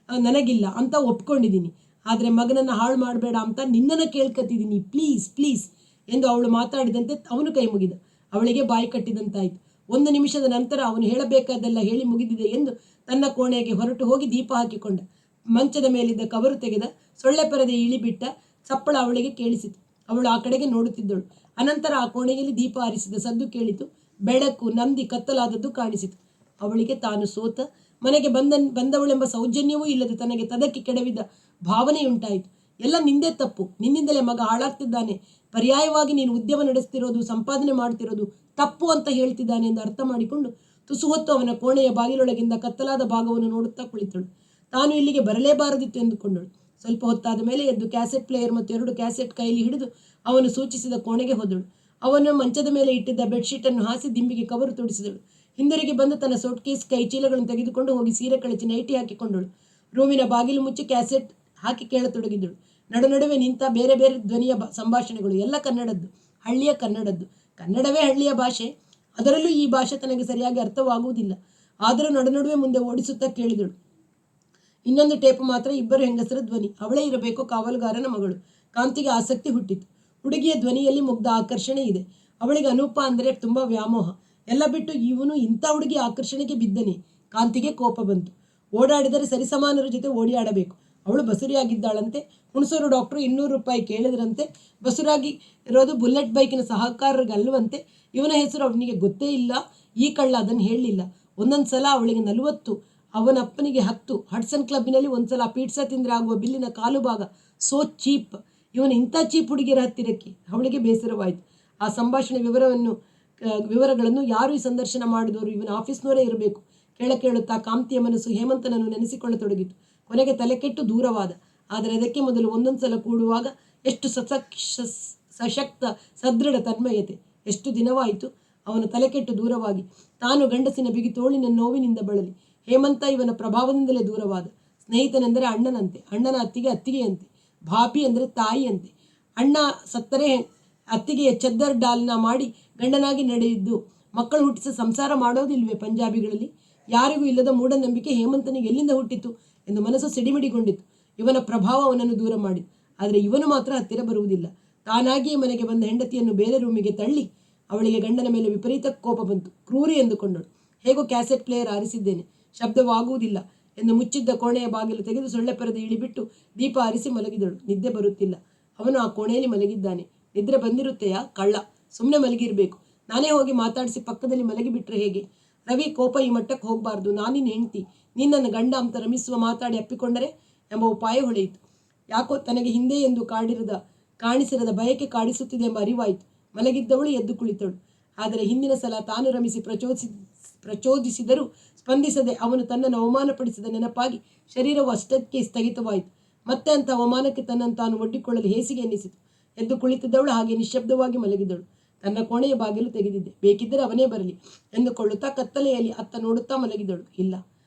S1: ನನಗಿಲ್ಲ ಅಂತ ಒಪ್ಕೊಂಡಿದ್ದೀನಿ. ಆದರೆ ಮಗನನ್ನು ಹಾಳು ಮಾಡಬೇಡ ಅಂತ ನಿನ್ನನ್ನು ಕೇಳ್ಕೊತಿದ್ದೀನಿ, ಪ್ಲೀಸ್ ಪ್ಲೀಸ್ ಎಂದು ಅವಳು ಮಾತಾಡಿದಂತೆ ಅವನು ಕೈ ಮುಗಿದ. ಅವಳಿಗೆ ಬಾಯಿ ಕಟ್ಟಿದಂತಾಯಿತು. 1 ನಿಮಿಷದ ನಂತರ ಅವನು ಹೇಳಬೇಕಾದೆಲ್ಲ ಹೇಳಿ ಮುಗಿದಿದೆ ಎಂದು ತನ್ನ ಕೋಣೆಗೆ ಹೊರಟು ಹೋಗಿ ದೀಪ ಹಾಕಿಕೊಂಡ. ಮಂಚದ ಮೇಲಿದ್ದ ಕವರು ತೆಗೆದ, ಸೊಳ್ಳೆ ಪರದೆ ಇಳಿಬಿಟ್ಟ ಸಪ್ಪಳ ಅವಳಿಗೆ ಕೇಳಿಸಿತು. ಅವಳು ಆ ಕಡೆಗೆ ನೋಡುತ್ತಿದ್ದಳು. ಅನಂತರ ಆ ಕೋಣೆಯಲ್ಲಿ ದೀಪ ಆರಿಸಿದ ಸದ್ದು ಕೇಳಿತು. ಬೆಳಕು ನಂದಿ ಕತ್ತಲಾದದ್ದು ಕಾಣಿಸಿತು. ಅವಳಿಗೆ ತಾನು ಸೋತ, ಮನೆಗೆ ಬಂದವಳೆಂಬ ಸೌಜನ್ಯವೂ ಇಲ್ಲದೆ ತನಗೆ ತದಕ್ಕೆ ಕೆಡವಿದ ಭಾವನೆಯುಂಟಾಯಿತು. ಎಲ್ಲ ನಿಂದೇ ತಪ್ಪು, ನಿನ್ನಿಂದಲೇ ಮಗ ಹಾಳಾಗ್ತಿದ್ದಾನೆ, ಪರ್ಯಾಯವಾಗಿ ನೀನು ಉದ್ಯಮ ನಡೆಸ್ತಿರೋದು, ಸಂಪಾದನೆ ಮಾಡ್ತಿರೋದು ತಪ್ಪು ಅಂತ ಹೇಳ್ತಿದ್ದಾನೆ ಎಂದು ಅರ್ಥ ಮಾಡಿಕೊಂಡು ತುಸು ಹೊತ್ತು ಅವನ ಕೋಣೆಯ ಬಾಗಿಲೊಳಗಿಂದ ಕತ್ತಲಾದ ಭಾಗವನ್ನು ನೋಡುತ್ತಾ ಕುಳಿತಳು. ತಾನು ಇಲ್ಲಿಗೆ ಬರಲೇಬಾರದಿತ್ತು ಎಂದುಕೊಂಡಳು. ಸ್ವಲ್ಪ ಹೊತ್ತಾದ ಮೇಲೆ ಎದ್ದು ಕ್ಯಾಸೆಟ್ ಪ್ಲೇಯರ್ ಮತ್ತು 2 ಕ್ಯಾಸೆಟ್ ಕೈಲಿ ಹಿಡಿದು ಅವನು ಸೂಚಿಸಿದ ಕೋಣೆಗೆ ಹೋದಳು. ಅವನು ಮಂಚದ ಮೇಲೆ ಇಟ್ಟಿದ್ದ ಬೆಡ್ಶೀಟನ್ನು ಹಾಸಿ ದಿಂಬಿಗೆ ಕವರು ತೊಡಿಸಿದಳು. ಹಿಂದಿರುಗಿ ಬಂದು ತನ್ನ ಸೂಟ್ಕೇಸ್ ಕೈ ಚೀಲಗಳನ್ನು ತೆಗೆದುಕೊಂಡು ಹೋಗಿ ಸೀರೆ ಕಳಚಿ ನೈಟಿ ಹಾಕಿಕೊಂಡಳು. ರೂಮಿನ ಬಾಗಿಲು ಮುಚ್ಚಿ ಕ್ಯಾಸೆಟ್ ಹಾಕಿ ಕೇಳತೊಡಗಿದಳು. ನಡುವೆ ನಿಂತ ಬೇರೆ ಬೇರೆ ಧ್ವನಿಯ ಸಂಭಾಷಣೆಗಳು, ಎಲ್ಲ ಕನ್ನಡದ್ದು, ಹಳ್ಳಿಯ ಕನ್ನಡದ್ದು. ಕನ್ನಡವೇ ಹಳ್ಳಿಯ ಭಾಷೆ, ಅದರಲ್ಲೂ ಈ ಭಾಷೆ ತನಗೆ ಸರಿಯಾಗಿ ಅರ್ಥವಾಗುವುದಿಲ್ಲ. ಆದರೂ ನಡುವೆ ಮುಂದೆ ಓಡಿಸುತ್ತಾ ಕೇಳಿದಳು. ಇನ್ನೊಂದು ಟೇಪ್ ಮಾತ್ರ ಇಬ್ಬರು ಹೆಂಗಸರ ಧ್ವನಿ. ಅವಳೇ ಇರಬೇಕು ಕಾವಲುಗಾರನ ಮಗಳು. ಕಾಂತಿಗೆ ಆಸಕ್ತಿ ಹುಟ್ಟಿತು. ಹುಡುಗಿಯ ಧ್ವನಿಯಲ್ಲಿ ಮುಗ್ಧ ಆಕರ್ಷಣೆ ಇದೆ. ಅವಳಿಗೆ ಅನೂಪ ಅಂದರೆ ತುಂಬ ವ್ಯಾಮೋಹ. ಎಲ್ಲ ಬಿಟ್ಟು ಇವನು ಇಂಥ ಹುಡುಗಿ ಆಕರ್ಷಣೆಗೆ ಬಿದ್ದನೆ. ಕಾಂತಿಗೆ ಕೋಪ ಬಂತು. ಓಡಾಡಿದರೆ ಸರಿಸಮಾನರ ಜೊತೆ ಓಡಿಯಾಡಬೇಕು. ಅವಳು ಬಸುರಿಯಾಗಿದ್ದಾಳಂತೆ. ಹುಣಸೂರು ಡಾಕ್ಟ್ರು 200 ರೂಪಾಯಿ ಕೇಳಿದ್ರಂತೆ. ಬಸುರಾಗಿ ಇರೋದು ಬುಲೆಟ್ ಬೈಕಿನ ಸಹಕಾರಗಲ್ವಂತೆ. ಇವನ ಹೆಸರು ಅವನಿಗೆ ಗೊತ್ತೇ ಇಲ್ಲ. ಈ ಕಳ್ಳ ಅದನ್ನು ಹೇಳಲಿಲ್ಲ. ಒಂದೊಂದು ಸಲ ಅವಳಿಗೆ 40, ಅವನ ಅಪ್ಪನಿಗೆ 10. ಹಡ್ಸನ್ ಕ್ಲಬ್ಬಿನಲ್ಲಿ ಒಂದು ಸಲ ಪೀಟ್ಸಾ ತಿಂದರೆ ಆಗುವ ಬಿಲ್ಲಿನ ಕಾಲು ಭಾಗ. So cheap. ಇವನು ಇಂಥ ಚೀಪ್ ಹುಡುಗಿಯರ ಹತ್ತಿರಕ್ಕೆ ಅವಳಿಗೆ ಬೇಸರವಾಯಿತು. ಆ ಸಂಭಾಷಣೆ ವಿವರವನ್ನು ವಿವರಗಳನ್ನು ಯಾರು ಈ ಸಂದರ್ಶನ ಮಾಡಿದವರು, ಇವನ ಆಫೀಸ್ನವರೇ ಇರಬೇಕು. ಕೇಳುತ್ತಾ ಕಾಂತಿಯ ಮನಸ್ಸು ಹೇಮಂತನನ್ನು ನೆನೆಸಿಕೊಳ್ಳತೊಡಗಿತು. ಕೊನೆಗೆ ತಲೆಕೆಟ್ಟು ದೂರವಾದ. ಆದರೆ ಅದಕ್ಕೆ ಮೊದಲು ಒಂದೊಂದು ಸಲ ಕೂಡುವಾಗ ಎಷ್ಟು ಸಶಕ್ತ ಸದೃಢ ತನ್ಮಯತೆ. ಎಷ್ಟು ದಿನವಾಯಿತು ಅವನು ತಲೆಕೆಟ್ಟು ದೂರವಾಗಿ. ತಾನು ಗಂಡಸಿನ ಬಿಗಿ ತೋಳಿನ ನೋವಿನಿಂದ ಬಳಲಿ. ಹೇಮಂತ ಇವನ ಪ್ರಭಾವದಿಂದಲೇ ದೂರವಾದ. ಸ್ನೇಹಿತನೆಂದರೆ ಅಣ್ಣನಂತೆ, ಅಣ್ಣನ ಅತ್ತಿಗೆಯಂತೆ, ಭಾಬಿ ಅಂದರೆ ತಾಯಿಯಂತೆ. ಅಣ್ಣ ಸತ್ತರೆ ಅತ್ತಿಗೆಯ ಚದ್ದರ್ ಡಾಲ್ನ ಮಾಡಿ ಗಂಡನಾಗಿ ನಡೆದಿದ್ದು ಮಕ್ಕಳು ಹುಟ್ಟಿಸಿ ಸಂಸಾರ ಮಾಡೋದಿಲ್ವೇ ಪಂಜಾಬಿಗಳಲ್ಲಿ? ಯಾರಿಗೂ ಇಲ್ಲದ ಮೂಢನಂಬಿಕೆ ಹೇಮಂತನಿಗೆ ಎಲ್ಲಿಂದ ಹುಟ್ಟಿತು ಎಂದು ಮನಸ್ಸು ಸಿಡಿಮಿಡಿಗೊಂಡಿತು. ಇವನ ಪ್ರಭಾವ ಅವನನ್ನು ದೂರ ಮಾಡಿತು. ಆದರೆ ಇವನು ಮಾತ್ರ ಹತ್ತಿರ ಬರುವುದಿಲ್ಲ. ತಾನಾಗಿಯೇ ಮನೆಗೆ ಬಂದ ಹೆಂಡತಿಯನ್ನು ಬೇರೆ ರೂಮಿಗೆ ತಳ್ಳಿ ಅವಳಿಗೆ ಗಂಡನ ಮೇಲೆ ವಿಪರೀತ ಕೋಪ ಬಂತು. ಕ್ರೂರಿ ಎಂದುಕೊಂಡಳು. ಹೇಗೋ ಕ್ಯಾಸೆಟ್ ಪ್ಲೇಯರ್ ಆರಿಸಿದ್ದೇನೆ, ಶಬ್ದವಾಗುವುದಿಲ್ಲ ಎಂದು ಮುಚ್ಚಿದ್ದ ಕೋಣೆಯ ಬಾಗಿಲು ತೆಗೆದು ಸೊಳ್ಳೆ ಪರದೆ ಇಳಿಬಿಟ್ಟು ದೀಪ ಆರಿಸಿ ಮಲಗಿದಳು. ನಿದ್ದೆ ಬರುತ್ತಿಲ್ಲ. ಅವನು ಆ ಕೋಣೆಯಲ್ಲಿ ಮಲಗಿದ್ದಾನೆ. ನಿದ್ರೆ ಬಂದಿರುತ್ತೆಯಾ? ಕಳ್ಳ. ಸುಮ್ಮನೆ ಮಲಗಿರಬೇಕು. ನಾನೇ ಹೋಗಿ ಮಾತಾಡಿಸಿ ಪಕ್ಕದಲ್ಲಿ ಮಲಗಿಬಿಟ್ರೆ ಹೇಗೆ? ರವಿ, ಕೋಪ ಈ ಮಟ್ಟಕ್ಕೆ ಹೋಗಬಾರ್ದು. ನಾನಿನ್ನ ಹೆಂಡ್ತಿ, ನೀನು ನನ್ನ ಗಂಡ ಅಂತ ರಮಿಸುವ ಮಾತಾಡಿ ಅಪ್ಪಿಕೊಂಡರೆ ಎಂಬ ಉಪಾಯ ಹೊಳೆಯಿತು. ಯಾಕೋ ತನಗೆ ಹಿಂದೆ ಎಂದು ಕಾಣಿಸಿರದ ಬಯಕೆ ಕಾಡಿಸುತ್ತಿದೆ ಎಂಬ ಅರಿವಾಯಿತು. ಮಲಗಿದ್ದವಳು ಎದ್ದು ಕುಳಿತಳು. ಆದರೆ ಹಿಂದಿನ ಸಲ ತಾನು ರಮಿಸಿ ಪ್ರಚೋದಿಸಿದರೂ ಸ್ಪಂದಿಸದೆ ಅವನು ತನ್ನನ್ನು ಅವಮಾನಪಡಿಸಿದ ನೆನಪಾಗಿ ಶರೀರವು ಅಷ್ಟಕ್ಕೆ ಸ್ಥಗಿತವಾಯಿತು. ಮತ್ತೆ ಅಂಥ ಅವಮಾನಕ್ಕೆ ತನ್ನನ್ನು ತಾನು ಒಡ್ಡಿಕೊಳ್ಳಲು ಹೇಸಿಗೆ ಎನ್ನಿಸಿತು. ಎದ್ದು ಕುಳಿತಿದ್ದವಳು ಹಾಗೆ ನಿಶ್ಶಬ್ದವಾಗಿ ಮಲಗಿದಳು. ತನ್ನ ಕೋಣೆಯ ಬಾಗಿಲು ತೆಗೆದಿದ್ದೆ, ಬೇಕಿದ್ದರೆ ಅವನೇ ಬರಲಿ ಎಂದುಕೊಳ್ಳುತ್ತಾ ಕತ್ತಲೆಯಲ್ಲಿ ಅತ್ತ ನೋಡುತ್ತಾ ಮಲಗಿದಳು. ಇಲ್ಲ,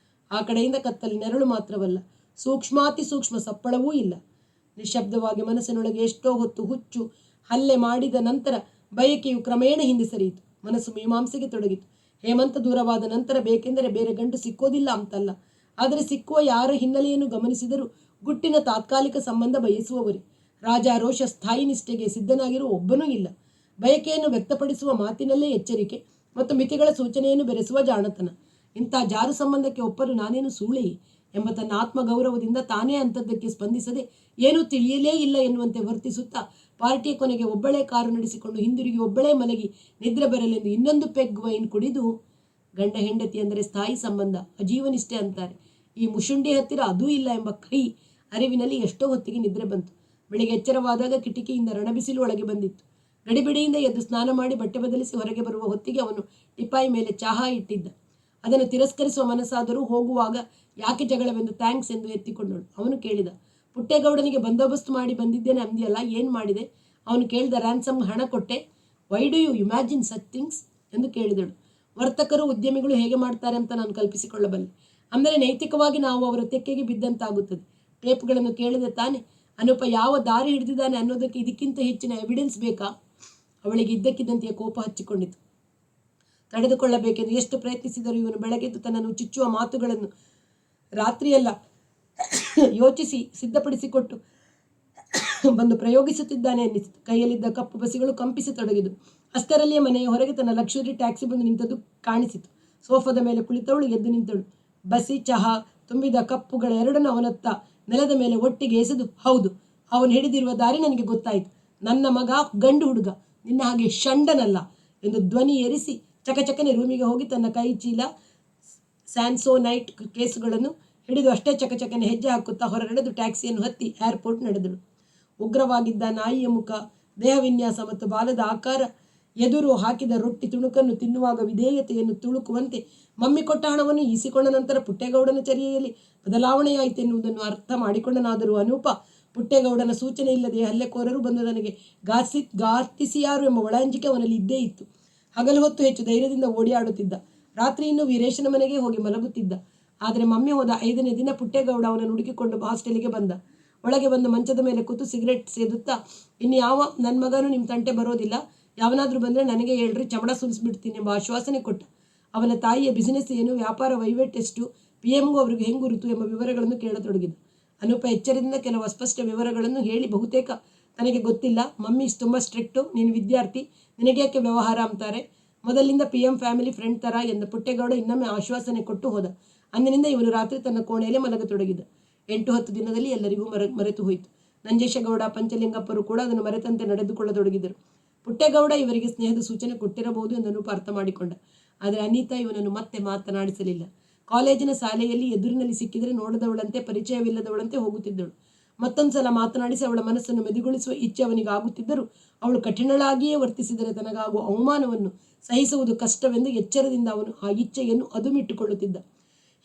S1: ಆ ಕಡೆಯಿಂದ ಕತ್ತಲೆ ನೆರಳು ಮಾತ್ರವಲ್ಲ, ಸೂಕ್ಷ್ಮಾತಿ ಸೂಕ್ಷ್ಮ ಸಪ್ಪಳವೂ ಇಲ್ಲ. ನಿಶ್ಶಬ್ದವಾಗಿ ಮನಸ್ಸಿನೊಳಗೆ ಎಷ್ಟೋ ಹೊತ್ತು ಹುಚ್ಚು ಹಲ್ಲೆ ಮಾಡಿದ ನಂತರ ಬಯಕೆಯು ಕ್ರಮೇಣ ಹಿಂದೆ ಸರಿಯಿತು. ಮನಸ್ಸು ಮೀಮಾಂಸೆಗೆ ತೊಡಗಿತು. ಹೇಮಂತ ದೂರವಾದ ನಂತರ ಬೇಕೆಂದರೆ ಬೇರೆ ಗಂಡು ಸಿಕ್ಕೋದಿಲ್ಲ ಅಂತಲ್ಲ, ಆದರೆ ಸಿಕ್ಕುವ ಯಾರ ಹಿನ್ನೆಲೆಯನ್ನು ಗಮನಿಸಿದರೂ ಗುಟ್ಟಿನ ತಾತ್ಕಾಲಿಕ ಸಂಬಂಧ ಬಯಸುವವರೇ. ರಾಜಾರೋಷ ಸ್ಥಾಯಿ ನಿಷ್ಠೆಗೆ ಸಿದ್ಧನಾಗಿರುವ ಒಬ್ಬನೂ ಇಲ್ಲ. ಬಯಕೆಯನ್ನು ವ್ಯಕ್ತಪಡಿಸುವ ಮಾತಿನಲ್ಲೇ ಎಚ್ಚರಿಕೆ ಮತ್ತು ಮಿತಿಗಳ ಸೂಚನೆಯನ್ನು ಬೆರೆಸುವ ಜಾಣತನ. ಇಂಥ ಜಾರು ಸಂಬಂಧಕ್ಕೆ ಒಪ್ಪಲು ನಾನೇನು ಸೂಳೆಯೇ ಎಂಬ ತನ್ನ ಆತ್ಮಗೌರವದಿಂದ ತಾನೇ ಅಂಥದ್ದಕ್ಕೆ ಸ್ಪಂದಿಸದೆ ಏನೂ ತಿಳಿಯಲೇ ಇಲ್ಲ ಎನ್ನುವಂತೆ ವರ್ತಿಸುತ್ತಾ ಪಾರ್ಟಿಯ ಕೊನೆಗೆ ಒಬ್ಬಳೇ ಕಾರು ನಡೆಸಿಕೊಂಡು ಹಿಂದಿರುಗಿ ಒಬ್ಬಳೇ ಮಲಗಿ ನಿದ್ರೆ ಬರಲೆಂದು ಇನ್ನೊಂದು ಪೆಗ್ ವೈನ್ ಕುಡಿದು. ಗಂಡ ಹೆಂಡತಿ ಅಂದರೆ ಸ್ಥಾಯಿ ಸಂಬಂಧ, ಅಜೀವನಿಷ್ಠೆ ಅಂತಾರೆ. ಈ ಮುಶುಂಡಿ ಹತ್ತಿರ ಅದೂ ಇಲ್ಲ ಎಂಬ ಕಹಿ ಅರಿವಿನಲ್ಲಿ ಎಷ್ಟೋ ಹೊತ್ತಿಗೆ ನಿದ್ರೆ ಬಂತು. ಬೆಳಿಗ್ಗೆ ಎಚ್ಚರವಾದಾಗ ಕಿಟಕಿಯಿಂದ ರಣಬಿಸಿಲು ಒಳಗೆ ಬಂದಿತ್ತು. ಗಡಿಬಿಡಿಯಿಂದ ಎದ್ದು ಸ್ನಾನ ಮಾಡಿ ಬಟ್ಟೆ ಬದಲಿಸಿ ಹೊರಗೆ ಬರುವ ಹೊತ್ತಿಗೆ ಅವನು ಟಿಪಾಯಿ ಮೇಲೆ ಚಹಾ ಇಟ್ಟಿದ್ದ. ಅದನ್ನು ತಿರಸ್ಕರಿಸುವ ಮನಸ್ಸಾದರೂ ಹೋಗುವಾಗ ಯಾಕೆ ಜಗಳವೆಂದು ಥ್ಯಾಂಕ್ಸ್ ಎಂದು ಎತ್ತಿಕೊಂಡಳು. ಅವನು ಕೇಳಿದ, ಪುಟ್ಟೇಗೌಡನಿಗೆ ಬಂದೋಬಸ್ತು ಮಾಡಿ ಬಂದಿದ್ದೇನೆ ಅಂದಿಯಲ್ಲ, ಏನು ಮಾಡಿದೆ? ಅವನು ಕೇಳಿದ, ರ್ಯಾನ್ಸಮ್ ಹಣ ಕೊಟ್ಟೆ. Why do you imagine such things ಎಂದು ಕೇಳಿದಳು. ವರ್ತಕರು ಉದ್ಯಮಿಗಳು ಹೇಗೆ ಮಾಡ್ತಾರೆ ಅಂತ ನಾನು ಕಲ್ಪಿಸಿಕೊಳ್ಳಬಲ್ಲೆ. ಅಂದರೆ ನೈತಿಕವಾಗಿ ನಾವು ಅವರ ತೆಕ್ಕೆಗೆ ಬಿದ್ದಂತಾಗುತ್ತದೆ. ಟೇಪ್ಗಳನ್ನು ಕೇಳಿದೆ ತಾನೆ. ಅನೂಪ ಯಾವ ದಾರಿ ಹಿಡಿದಿದ್ದಾನೆ ಅನ್ನೋದಕ್ಕೆ ಇದಕ್ಕಿಂತ ಹೆಚ್ಚಿನ ಎವಿಡೆನ್ಸ್ ಬೇಕಾ? ಅವಳಿಗೆ ಇದ್ದಕ್ಕಿದ್ದಂತೆಯೇ ಕೋಪ ಹಚ್ಚಿಕೊಂಡಿತು. ತಡೆದುಕೊಳ್ಳಬೇಕೆಂದು ಎಷ್ಟು ಪ್ರಯತ್ನಿಸಿದರೂ ಇವನು ಬೆಳಗೆದ್ದು ತನ್ನನ್ನು ಚುಚ್ಚುವ ಮಾತುಗಳನ್ನು ರಾತ್ರಿಯೆಲ್ಲ ಯೋಚಿಸಿ ಸಿದ್ಧಪಡಿಸಿಕೊಟ್ಟು ಬಂದು ಪ್ರಯೋಗಿಸುತ್ತಿದ್ದಾನೆ ಎನ್ನಿಸಿತು. ಕೈಯಲ್ಲಿದ್ದ ಕಪ್ಪು ಬಸಿಗಳು ಕಂಪಿಸತೊಡಗಿದು. ಅಷ್ಟರಲ್ಲಿಯೇ ಮನೆಯ ಹೊರಗೆ ತನ್ನ ಲಕ್ಷುರಿ ಟ್ಯಾಕ್ಸಿ ಬಂದು ನಿಂತದ್ದು ಕಾಣಿಸಿತು. ಸೋಫಾದ ಮೇಲೆ ಕುಳಿತವಳು ಎದ್ದು ನಿಂತಳು. ಬಸಿ, ಚಹಾ ತುಂಬಿದ ಕಪ್ಪುಗಳೆರಡನ್ನು ಅವನತ್ತ ನೆಲದ ಮೇಲೆ ಒಟ್ಟಿಗೆ ಎಸೆದು, ಹೌದು, ಅವನು ಹಿಡಿದಿರುವ ದಾರಿ ನನಗೆ ಗೊತ್ತಾಯಿತು. ನನ್ನ ಮಗ ಗಂಡು ಹುಡುಗ, ನಿನ್ನ ಹಾಗೆ ಷಂಡನಲ್ಲ ಎಂದು ಧ್ವನಿ ಏರಿಸಿ ಚಕಚಕನೆ ರೂಮಿಗೆ ಹೋಗಿ ತನ್ನ ಕೈ ಚೀಲ, ಸ್ಯಾನ್ಸೋನೈಟ್ ಕೇಸುಗಳನ್ನು ಹಿಡಿದು ಅಷ್ಟೇ ಚಕಚಕನೆ ಹೆಜ್ಜೆ ಹಾಕುತ್ತಾ ಹೊರ ನಡೆದು ಟ್ಯಾಕ್ಸಿಯನ್ನು ಹತ್ತಿ ಏರ್ಪೋರ್ಟ್ ನಡೆದಳು. ಉಗ್ರವಾಗಿದ್ದ ನಾಯಿಯ ಮುಖ, ದೇಹ ವಿನ್ಯಾಸ ಮತ್ತು ಬಾಲದ ಆಕಾರ, ಎದುರು ಹಾಕಿದ ರೊಟ್ಟಿ ತುಣುಕನ್ನು ತಿನ್ನುವಾಗ ವಿಧೇಯತೆಯನ್ನು ತುಳುಕುವಂತೆ ಮಮ್ಮಿ ಕೊಟ್ಟ ಹಣವನ್ನು ಈಸಿಕೊಂಡ ನಂತರ ಪುಟ್ಟೇಗೌಡನ ಚರ್ಯೆಯಲ್ಲಿ ಬದಲಾವಣೆಯಾಯಿತೆನ್ನುವುದನ್ನು ಅರ್ಥ ಮಾಡಿಕೊಂಡನಾದರೂ ಅನೂಪ ಪುಟ್ಟೇಗೌಡನ ಸೂಚನೆ ಇಲ್ಲದೆ ಹಲ್ಲೆಕೋರರು ಬಂದು ನನಗೆ ಘಾತಿಸಿಯಾರು ಎಂಬ ಒಳಂಜಿಕೆ ಅವನಲ್ಲಿ ಇದ್ದೇ ಇತ್ತು. ಹಗಲು ಹೊತ್ತು ಹೆಚ್ಚು ಧೈರ್ಯದಿಂದ ಓಡಿಯಾಡುತ್ತಿದ್ದ. ರಾತ್ರಿ ಇನ್ನೂ ವೀರೇಶನ ಮನೆಗೆ ಹೋಗಿ ಮಲಗುತ್ತಿದ್ದ. ಆದರೆ ಮಮ್ಮಿ ಹೋದ 5ನೇ ದಿನ ಪುಟ್ಟೇಗೌಡ ಅವನನ್ನು ಹುಡುಕಿಕೊಂಡು ಹಾಸ್ಟೆಲಿಗೆ ಬಂದ. ಒಳಗೆ ಬಂದು ಮಂಚದ ಮೇಲೆ ಕೂತು ಸಿಗರೆಟ್ ಸೇದುತ್ತಾ, ಇನ್ನು ಯಾವ ನನ್ನ ಮಗನೂ ನಿಮ್ಮ ತಂಟೆ ಬರೋದಿಲ್ಲ, ಯಾವನಾದರೂ ಬಂದರೆ ನನಗೆ ಹೇಳ್ರಿ, ಚಮಡ ಸುಲಿಸ್ಬಿಡ್ತೀನಿ ಎಂಬ ಆಶ್ವಾಸನೆ ಕೊಟ್ಟ. ಅವನ ತಾಯಿಯ ಬಿಸಿನೆಸ್ ಏನು, ವ್ಯಾಪಾರ ವಹಿವಾಟು ಎಷ್ಟು, PMಗೂ ಅವರಿಗೆ ಹೆಂಗೆ ಗುರುತು ಎಂಬ ವಿವರಗಳನ್ನು ಕೇಳತೊಡಗಿದ. ಅನೂಪ ಎಚ್ಚರದಿಂದ ಕೆಲವು ಅಸ್ಪಷ್ಟ ವಿವರಗಳನ್ನು ಹೇಳಿ ಬಹುತೇಕ ತನಗೆ ಗೊತ್ತಿಲ್ಲ, ಮಮ್ಮಿ ತುಂಬ ಸ್ಟ್ರಿಕ್ಟು, ನೀನು ವಿದ್ಯಾರ್ಥಿ, ನಿನಗೇಕೆ ವ್ಯವಹಾರ ಅಂತಾರೆ, ಮೊದಲಿಂದ PM ಫ್ಯಾಮಿಲಿ ಫ್ರೆಂಡ್ ಥರ ಎಂದ ಪುಟ್ಟೇಗೌಡ ಇನ್ನೊಮ್ಮೆ ಆಶ್ವಾಸನೆ ಕೊಟ್ಟು ಹೋದ. ಅಂದಿನಿಂದ ಇವನು ರಾತ್ರಿ ತನ್ನ ಕೋಣೆಯಲ್ಲೇ ಮಲಗತೊಡಗಿದ. 8-10 ದಿನದಲ್ಲಿ ಎಲ್ಲರಿಗೂ ಮರೆತು ಹೋಯಿತು. ನಂಜೇಶಗೌಡ, ಪಂಚಲಿಂಗಪ್ಪರು ಕೂಡ ಅದನ್ನು ಮರೆತಂತೆ ನಡೆದುಕೊಳ್ಳತೊಡಗಿದರು. ಪುಟ್ಟೇಗೌಡ ಇವರಿಗೆ ಸ್ನೇಹದ ಸೂಚನೆ ಕೊಟ್ಟಿರಬಹುದು ಎಂದು ಅನೂಪ ಅರ್ಥ ಮಾಡಿಕೊಂಡ. ಆದರೆ ಅನಿತಾ ಇವನನ್ನು ಮತ್ತೆ ಮಾತನಾಡಿಸಲಿಲ್ಲ. ಕಾಲೇಜಿನ ಶಾಲೆಯಲ್ಲಿ ಎದುರಿನಲ್ಲಿ ಸಿಕ್ಕಿದರೆ ನೋಡದವಳಂತೆ, ಪರಿಚಯವಿಲ್ಲದವಳಂತೆ ಹೋಗುತ್ತಿದ್ದಳು. ಮತ್ತೊಂದು ಸಲ ಮಾತನಾಡಿಸಿ ಅವಳ ಮನಸ್ಸನ್ನು ಮೆದುಗೊಳಿಸುವ ಇಚ್ಛೆ ಅವನಿಗೆ ಆಗುತ್ತಿದ್ದರೂ ಅವಳು ಕಠಿಣಳಾಗಿಯೇ ವರ್ತಿಸಿದರೆ ತನಗಾಗುವ ಅವಮಾನವನ್ನು ಸಹಿಸುವುದು ಕಷ್ಟವೆಂದು ಎಚ್ಚರದಿಂದ ಅವನು ಆ ಇಚ್ಛೆಯನ್ನು ಅದುಮಿಟ್ಟುಕೊಳ್ಳುತ್ತಿದ್ದ.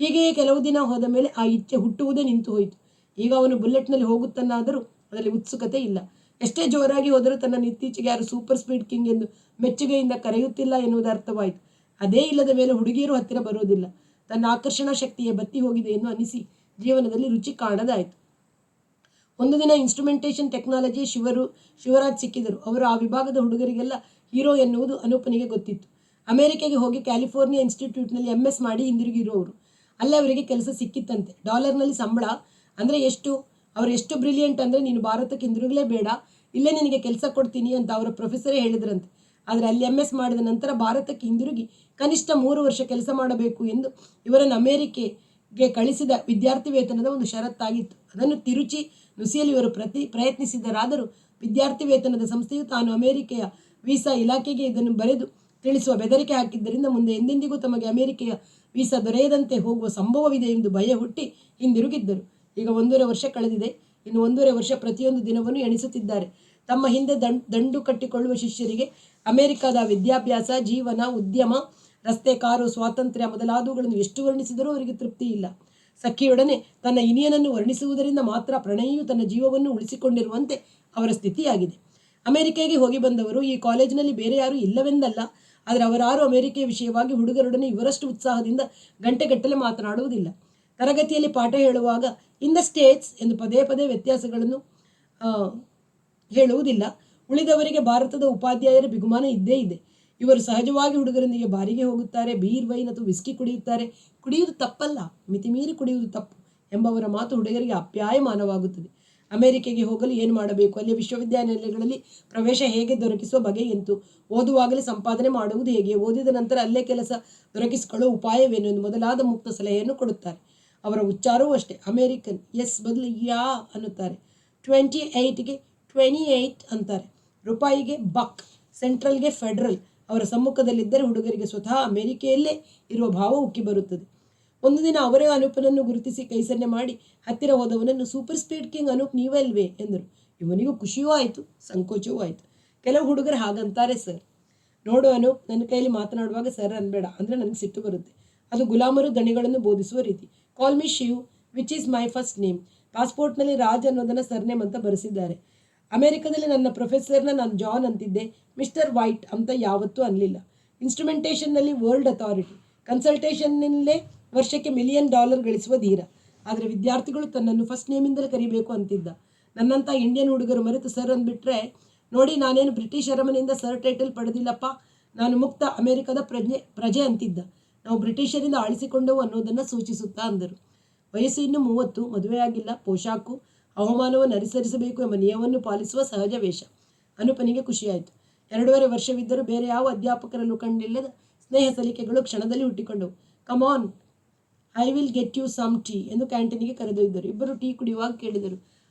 S1: ಹೀಗೆಯೇ ಕೆಲವು ದಿನ ಹೋದ ಮೇಲೆ ಆ ಇಚ್ಛೆ ಹುಟ್ಟುವುದೇ ನಿಂತು ಹೋಯಿತು. ಈಗ ಅವನು ಬುಲೆಟ್ನಲ್ಲಿ ಹೋಗುತ್ತಾನಾದರೂ ಅದರಲ್ಲಿ ಉತ್ಸುಕತೆ ಇಲ್ಲ. ಎಷ್ಟೇ ಜೋರಾಗಿ ಹೋದರೂ ತನ್ನನ್ನು ಇತ್ತೀಚೆಗೆ ಯಾರು ಸೂಪರ್ ಸ್ಪೀಡ್ ಕಿಂಗ್ ಎಂದು ಮೆಚ್ಚುಗೆಯಿಂದ ಕರೆಯುತ್ತಿಲ್ಲ ಎನ್ನುವುದು ಅರ್ಥವಾಯಿತು. ಅದೇ ಇಲ್ಲದ ಮೇಲೆ ಹುಡುಗಿಯರು ಹತ್ತಿರ ಬರುವುದಿಲ್ಲ. ತನ್ನ ಆಕರ್ಷಣಾ ಶಕ್ತಿಯೇ ಬತ್ತಿ ಹೋಗಿದೆ ಎಂದು ಅನಿಸಿ ಜೀವನದಲ್ಲಿ ರುಚಿ ಕಾಣದಾಯಿತು. ಒಂದು ದಿನ ಇನ್ಸ್ಟ್ರುಮೆಂಟೇಷನ್ ಟೆಕ್ನಾಲಜಿ ಶಿವರಾಜ್ ಸಿಕ್ಕಿದರು. ಅವರು ಆ ವಿಭಾಗದ ಹುಡುಗರಿಗೆಲ್ಲ ಹೀರೋ ಎನ್ನುವುದು ಅನೂಪನಿಗೆ ಗೊತ್ತಿತ್ತು. ಅಮೆರಿಕೆಗೆ ಹೋಗಿ ಕ್ಯಾಲಿಫೋರ್ನಿಯಾ ಇನ್ಸ್ಟಿಟ್ಯೂಟ್ನಲ್ಲಿ MS ಮಾಡಿ ಹಿಂದಿರುಗಿರುವವರು. ಅಲ್ಲೇ ಅವರಿಗೆ ಕೆಲಸ ಸಿಕ್ಕಿತ್ತಂತೆ. $ನಲ್ಲಿ ಸಂಬಳ. ಅಂದರೆ ಎಷ್ಟು? ಅವರು ಎಷ್ಟು ಬ್ರಿಲಿಯಂಟ್ ಅಂದರೆ, ನೀನು ಭಾರತಕ್ಕೆ ಹಿಂದಿರುಗಲೇಬೇಡ, ಇಲ್ಲೇ ನಿನಗೆ ಕೆಲಸ ಕೊಡ್ತೀನಿ ಅಂತ ಅವರ ಪ್ರೊಫೆಸರೇ ಹೇಳಿದ್ರಂತೆ. ಆದರೆ ಅಲ್ಲಿ MS ಮಾಡಿದ ನಂತರ ಭಾರತಕ್ಕೆ ಹಿಂದಿರುಗಿ ಕನಿಷ್ಠ 3 ವರ್ಷ ಕೆಲಸ ಮಾಡಬೇಕು ಎಂದು ಇವರನ್ನು ಅಮೆರಿಕೆಗೆ ಕಳಿಸಿದ ವಿದ್ಯಾರ್ಥಿ ವೇತನದ ಒಂದು ಷರತ್ತಾಗಿತ್ತು. ಅದನ್ನು ತಿರುಚಿ ನುಸಿಯಲು ಇವರು ಪ್ರಯತ್ನಿಸಿದರಾದರೂ ವಿದ್ಯಾರ್ಥಿ ವೇತನದ ಸಂಸ್ಥೆಯು ತಾನು ಅಮೆರಿಕೆಯ ವೀಸಾ ಇಲಾಖೆಗೆ ಇದನ್ನು ಬರೆದು ತಿಳಿಸುವ ಬೆದರಿಕೆ ಹಾಕಿದ್ದರಿಂದ ಮುಂದೆ ಎಂದೆಂದಿಗೂ ತಮಗೆ ಅಮೆರಿಕೆಯ ವೀಸಾ ದೊರೆಯದಂತೆ ಹೋಗುವ ಸಂಭವವಿದೆ ಎಂದು ಭಯ ಹುಟ್ಟಿ ಹಿಂದಿರುಗಿದ್ದರು. ಈಗ 1.5 ವರ್ಷ ಕಳೆದಿದೆ. ಇನ್ನು 1.5 ವರ್ಷ ಪ್ರತಿಯೊಂದು ದಿನವನ್ನು ಎಣಿಸುತ್ತಿದ್ದಾರೆ. ತಮ್ಮ ಹಿಂದೆ ದಂಡು ಕಟ್ಟಿಕೊಳ್ಳುವ ಶಿಷ್ಯರಿಗೆ ಅಮೆರಿಕದ ವಿದ್ಯಾಭ್ಯಾಸ, ಜೀವನ, ಉದ್ಯಮ, ರಸ್ತೆ, ಕಾರು, ಸ್ವಾತಂತ್ರ್ಯ ಮೊದಲಾದವುಗಳನ್ನು ಎಷ್ಟು ವರ್ಣಿಸಿದರೂ ಅವರಿಗೆ ತೃಪ್ತಿ ಇಲ್ಲ. ಸಖಿಯೊಡನೆ ತನ್ನ ಇನಿಯನನ್ನು ವರ್ಣಿಸುವುದರಿಂದ ಮಾತ್ರ ಪ್ರಣಯಿಯು ತನ್ನ ಜೀವವನ್ನು ಉಳಿಸಿಕೊಂಡಿರುವಂತೆ ಅವರ ಸ್ಥಿತಿಯಾಗಿದೆ. ಅಮೆರಿಕೆಗೆ ಹೋಗಿ ಬಂದವರು ಈ ಕಾಲೇಜಿನಲ್ಲಿ ಬೇರೆ ಯಾರೂ ಇಲ್ಲವೆಂದಲ್ಲ. ಆದರೆ ಅವರಾರು ಅಮೆರಿಕೆಯ ವಿಷಯವಾಗಿ ಹುಡುಗರೊಡನೆ ಇವರಷ್ಟು ಉತ್ಸಾಹದಿಂದ ಗಂಟೆಗಟ್ಟಲೆ ಮಾತನಾಡುವುದಿಲ್ಲ. ತರಗತಿಯಲ್ಲಿ ಪಾಠ ಹೇಳುವಾಗ ಇನ್ ದ ಸ್ಟೇಟ್ಸ್ ಎಂದು ಪದೇ ಪದೇ ವ್ಯತ್ಯಾಸಗಳನ್ನು ಹೇಳುವುದಿಲ್ಲ. ಉಳಿದವರಿಗೆ ಭಾರತದ ಉಪಾಧ್ಯಾಯರ ಬಿಗುಮಾನ ಇದ್ದೇ ಇದೆ. ಇವರು ಸಹಜವಾಗಿ ಹುಡುಗರೊಂದಿಗೆ ಬಾರಿಗೆ ಹೋಗುತ್ತಾರೆ, ಬೀರ್, ವೈನ್ ಅಥವಾ ವಿಸ್ಕಿ ಕುಡಿಯುತ್ತಾರೆ. ಕುಡಿಯುವುದು ತಪ್ಪಲ್ಲ, ಮಿತಿಮೀರಿ ಕುಡಿಯುವುದು ತಪ್ಪು ಎಂಬವರ ಮಾತು ಹುಡುಗರಿಗೆ ಅಪ್ಯಾಯಮಾನವಾಗುತ್ತದೆ. ಅಮೆರಿಕೆಗೆ ಹೋಗಲು ಏನು ಮಾಡಬೇಕು, ಅಲ್ಲಿಯ ವಿಶ್ವವಿದ್ಯಾನಿಲಯಗಳಲ್ಲಿ ಪ್ರವೇಶ ಹೇಗೆ ದೊರಕಿಸುವ ಬಗೆ ಎಂತು, ಓದುವಾಗಲೇ ಸಂಪಾದನೆ ಮಾಡುವುದು ಹೇಗೆ, ಓದಿದ ನಂತರ ಅಲ್ಲೇ ಕೆಲಸ ದೊರಕಿಸಿಕೊಳ್ಳುವ ಉಪಾಯವೇನು ಎಂದು ಮೊದಲಾದ ಮುಕ್ತ ಸಲಹೆಯನ್ನು ಕೊಡುತ್ತಾರೆ. ಅವರ ಉಚ್ಚಾರವೂ ಅಷ್ಟೇ. ಅಮೇರಿಕನ್ ಎಸ್ ಬದಲು ಯಾ ಅನ್ನುತ್ತಾರೆ. 28ಗೆ 28 ಅಂತಾರೆ. ರೂಪಾಯಿಗೆ ಬಕ್, ಸೆಂಟ್ರಲ್ಗೆ ಫೆಡರಲ್. ಅವರ ಸಮ್ಮುಖದಲ್ಲಿದ್ದರೆ ಹುಡುಗರಿಗೆ ಸ್ವತಃ ಅಮೆರಿಕೆಯಲ್ಲೇ ಇರುವ ಭಾವ ಉಕ್ಕಿ ಬರುತ್ತದೆ. ಒಂದು ದಿನ ಅವರೇ ಅನೂಪನನ್ನು ಗುರುತಿಸಿ ಕೈಸನ್ನೆ ಮಾಡಿ ಹತ್ತಿರ ಹೋದವನನ್ನು ಸೂಪರ್ ಸ್ಪೀಡ್ ಕಿಂಗ್ ಅನೂಪ್ ನೀವಲ್ವೇ ಎಂದರು. ಇವನಿಗೂ ಖುಷಿಯೂ ಆಯಿತು, ಸಂಕೋಚವೂ ಆಯಿತು. ಕೆಲವು ಹುಡುಗರು ಹಾಗಂತಾರೆ, ಸರ್ ನೋಡು ಅನೂಪ್, ನನ್ನ ಕೈಯಲ್ಲಿ ಮಾತನಾಡುವಾಗ ಸರ್ ಅನ್ಬೇಡ, ಅಂದರೆ ನನಗೆ ಸಿಟ್ಟು ಬರುತ್ತೆ. ಅದು ಗುಲಾಮರು ದಣಿಗಳನ್ನು ಬೋಧಿಸುವ ರೀತಿ. Call me Shiv, which is my first name. ಪಾಸ್ಪೋರ್ಟ್ನಲ್ಲಿ ರಾಜ್ ಅನ್ನೋದನ್ನು ಸರ್ನೇಮ್ ಅಂತ ಬರೆಸಿದ್ದಾರೆ. ಅಮೆರಿಕದಲ್ಲಿ ನನ್ನ ಪ್ರೊಫೆಸರ್ನ ನಾನು ಜಾನ್ ಅಂತಿದ್ದೆ, ಮಿಸ್ಟರ್ ವೈಟ್ ಅಂತ ಯಾವತ್ತೂ ಅನ್ನಲಿಲ್ಲ. ಇನ್ಸ್ಟ್ರುಮೆಂಟೇಷನ್ನಲ್ಲಿ ವರ್ಲ್ಡ್ ಅಥಾರಿಟಿ, ಕನ್ಸಲ್ಟೇಷನ್ನಲ್ಲೇ ವರ್ಷಕ್ಕೆ $1 ಮಿಲಿಯನ್ ಗಳಿಸುವ ಧೀರ. ಆದರೆ ವಿದ್ಯಾರ್ಥಿಗಳು ತನ್ನನ್ನು ಫಸ್ಟ್ ನೇಮಿಂದಲೇ ಕರಿಬೇಕು ಅಂತಿದ್ದ. ನನ್ನಂಥ ಇಂಡಿಯನ್ ಹುಡುಗರು ಮರೆತು ಸರ್ ಅಂದ್ಬಿಟ್ರೆ, ನೋಡಿ ನಾನೇನು ಬ್ರಿಟಿಷ್ ಅರಮನೆಯಿಂದ ಸರ್ ಟೈಟಲ್ ಪಡೆದಿಲ್ಲಪ್ಪ, ನಾನು ಮುಕ್ತ ಅಮೆರಿಕದ ಪ್ರಜೆ ಅಂತಿದ್ದ. ನಾವು ಬ್ರಿಟಿಷರಿಂದ ಆಳಿಸಿಕೊಂಡೆವು ಅನ್ನೋದನ್ನು ಸೂಚಿಸುತ್ತಾ ಅಂದರು. ವಯಸ್ಸು ಇನ್ನು 30, ಮದುವೆಯಾಗಿಲ್ಲ. ಪೋಷಾಕು ಹವಾಮಾನವನ್ನು ಅನುಸರಿಸಬೇಕು ಎಂಬ ನಿಯಮವನ್ನು ಪಾಲಿಸುವ ಸಹಜ ವೇಷ. ಅನೂಪನಿಗೆ ಖುಷಿಯಾಯಿತು. 2.5 ವರ್ಷವಿದ್ದರೂ ಬೇರೆ ಯಾವ ಅಧ್ಯಾಪಕರಲ್ಲೂ ಕಂಡಿಲ್ಲದ ಸ್ನೇಹ ಸಲಿಕೆಗಳು ಕ್ಷಣದಲ್ಲಿ ಹುಟ್ಟಿಕೊಂಡವು. Come on, I will get you some tea ಎಂದು ಕ್ಯಾಂಟೀನಿಗೆ ಕರೆದೊಯ್ದರು. ಇಬ್ಬರು ಟೀ ಕುಡಿಯುವಾಗ ಕೇಳಿದರು,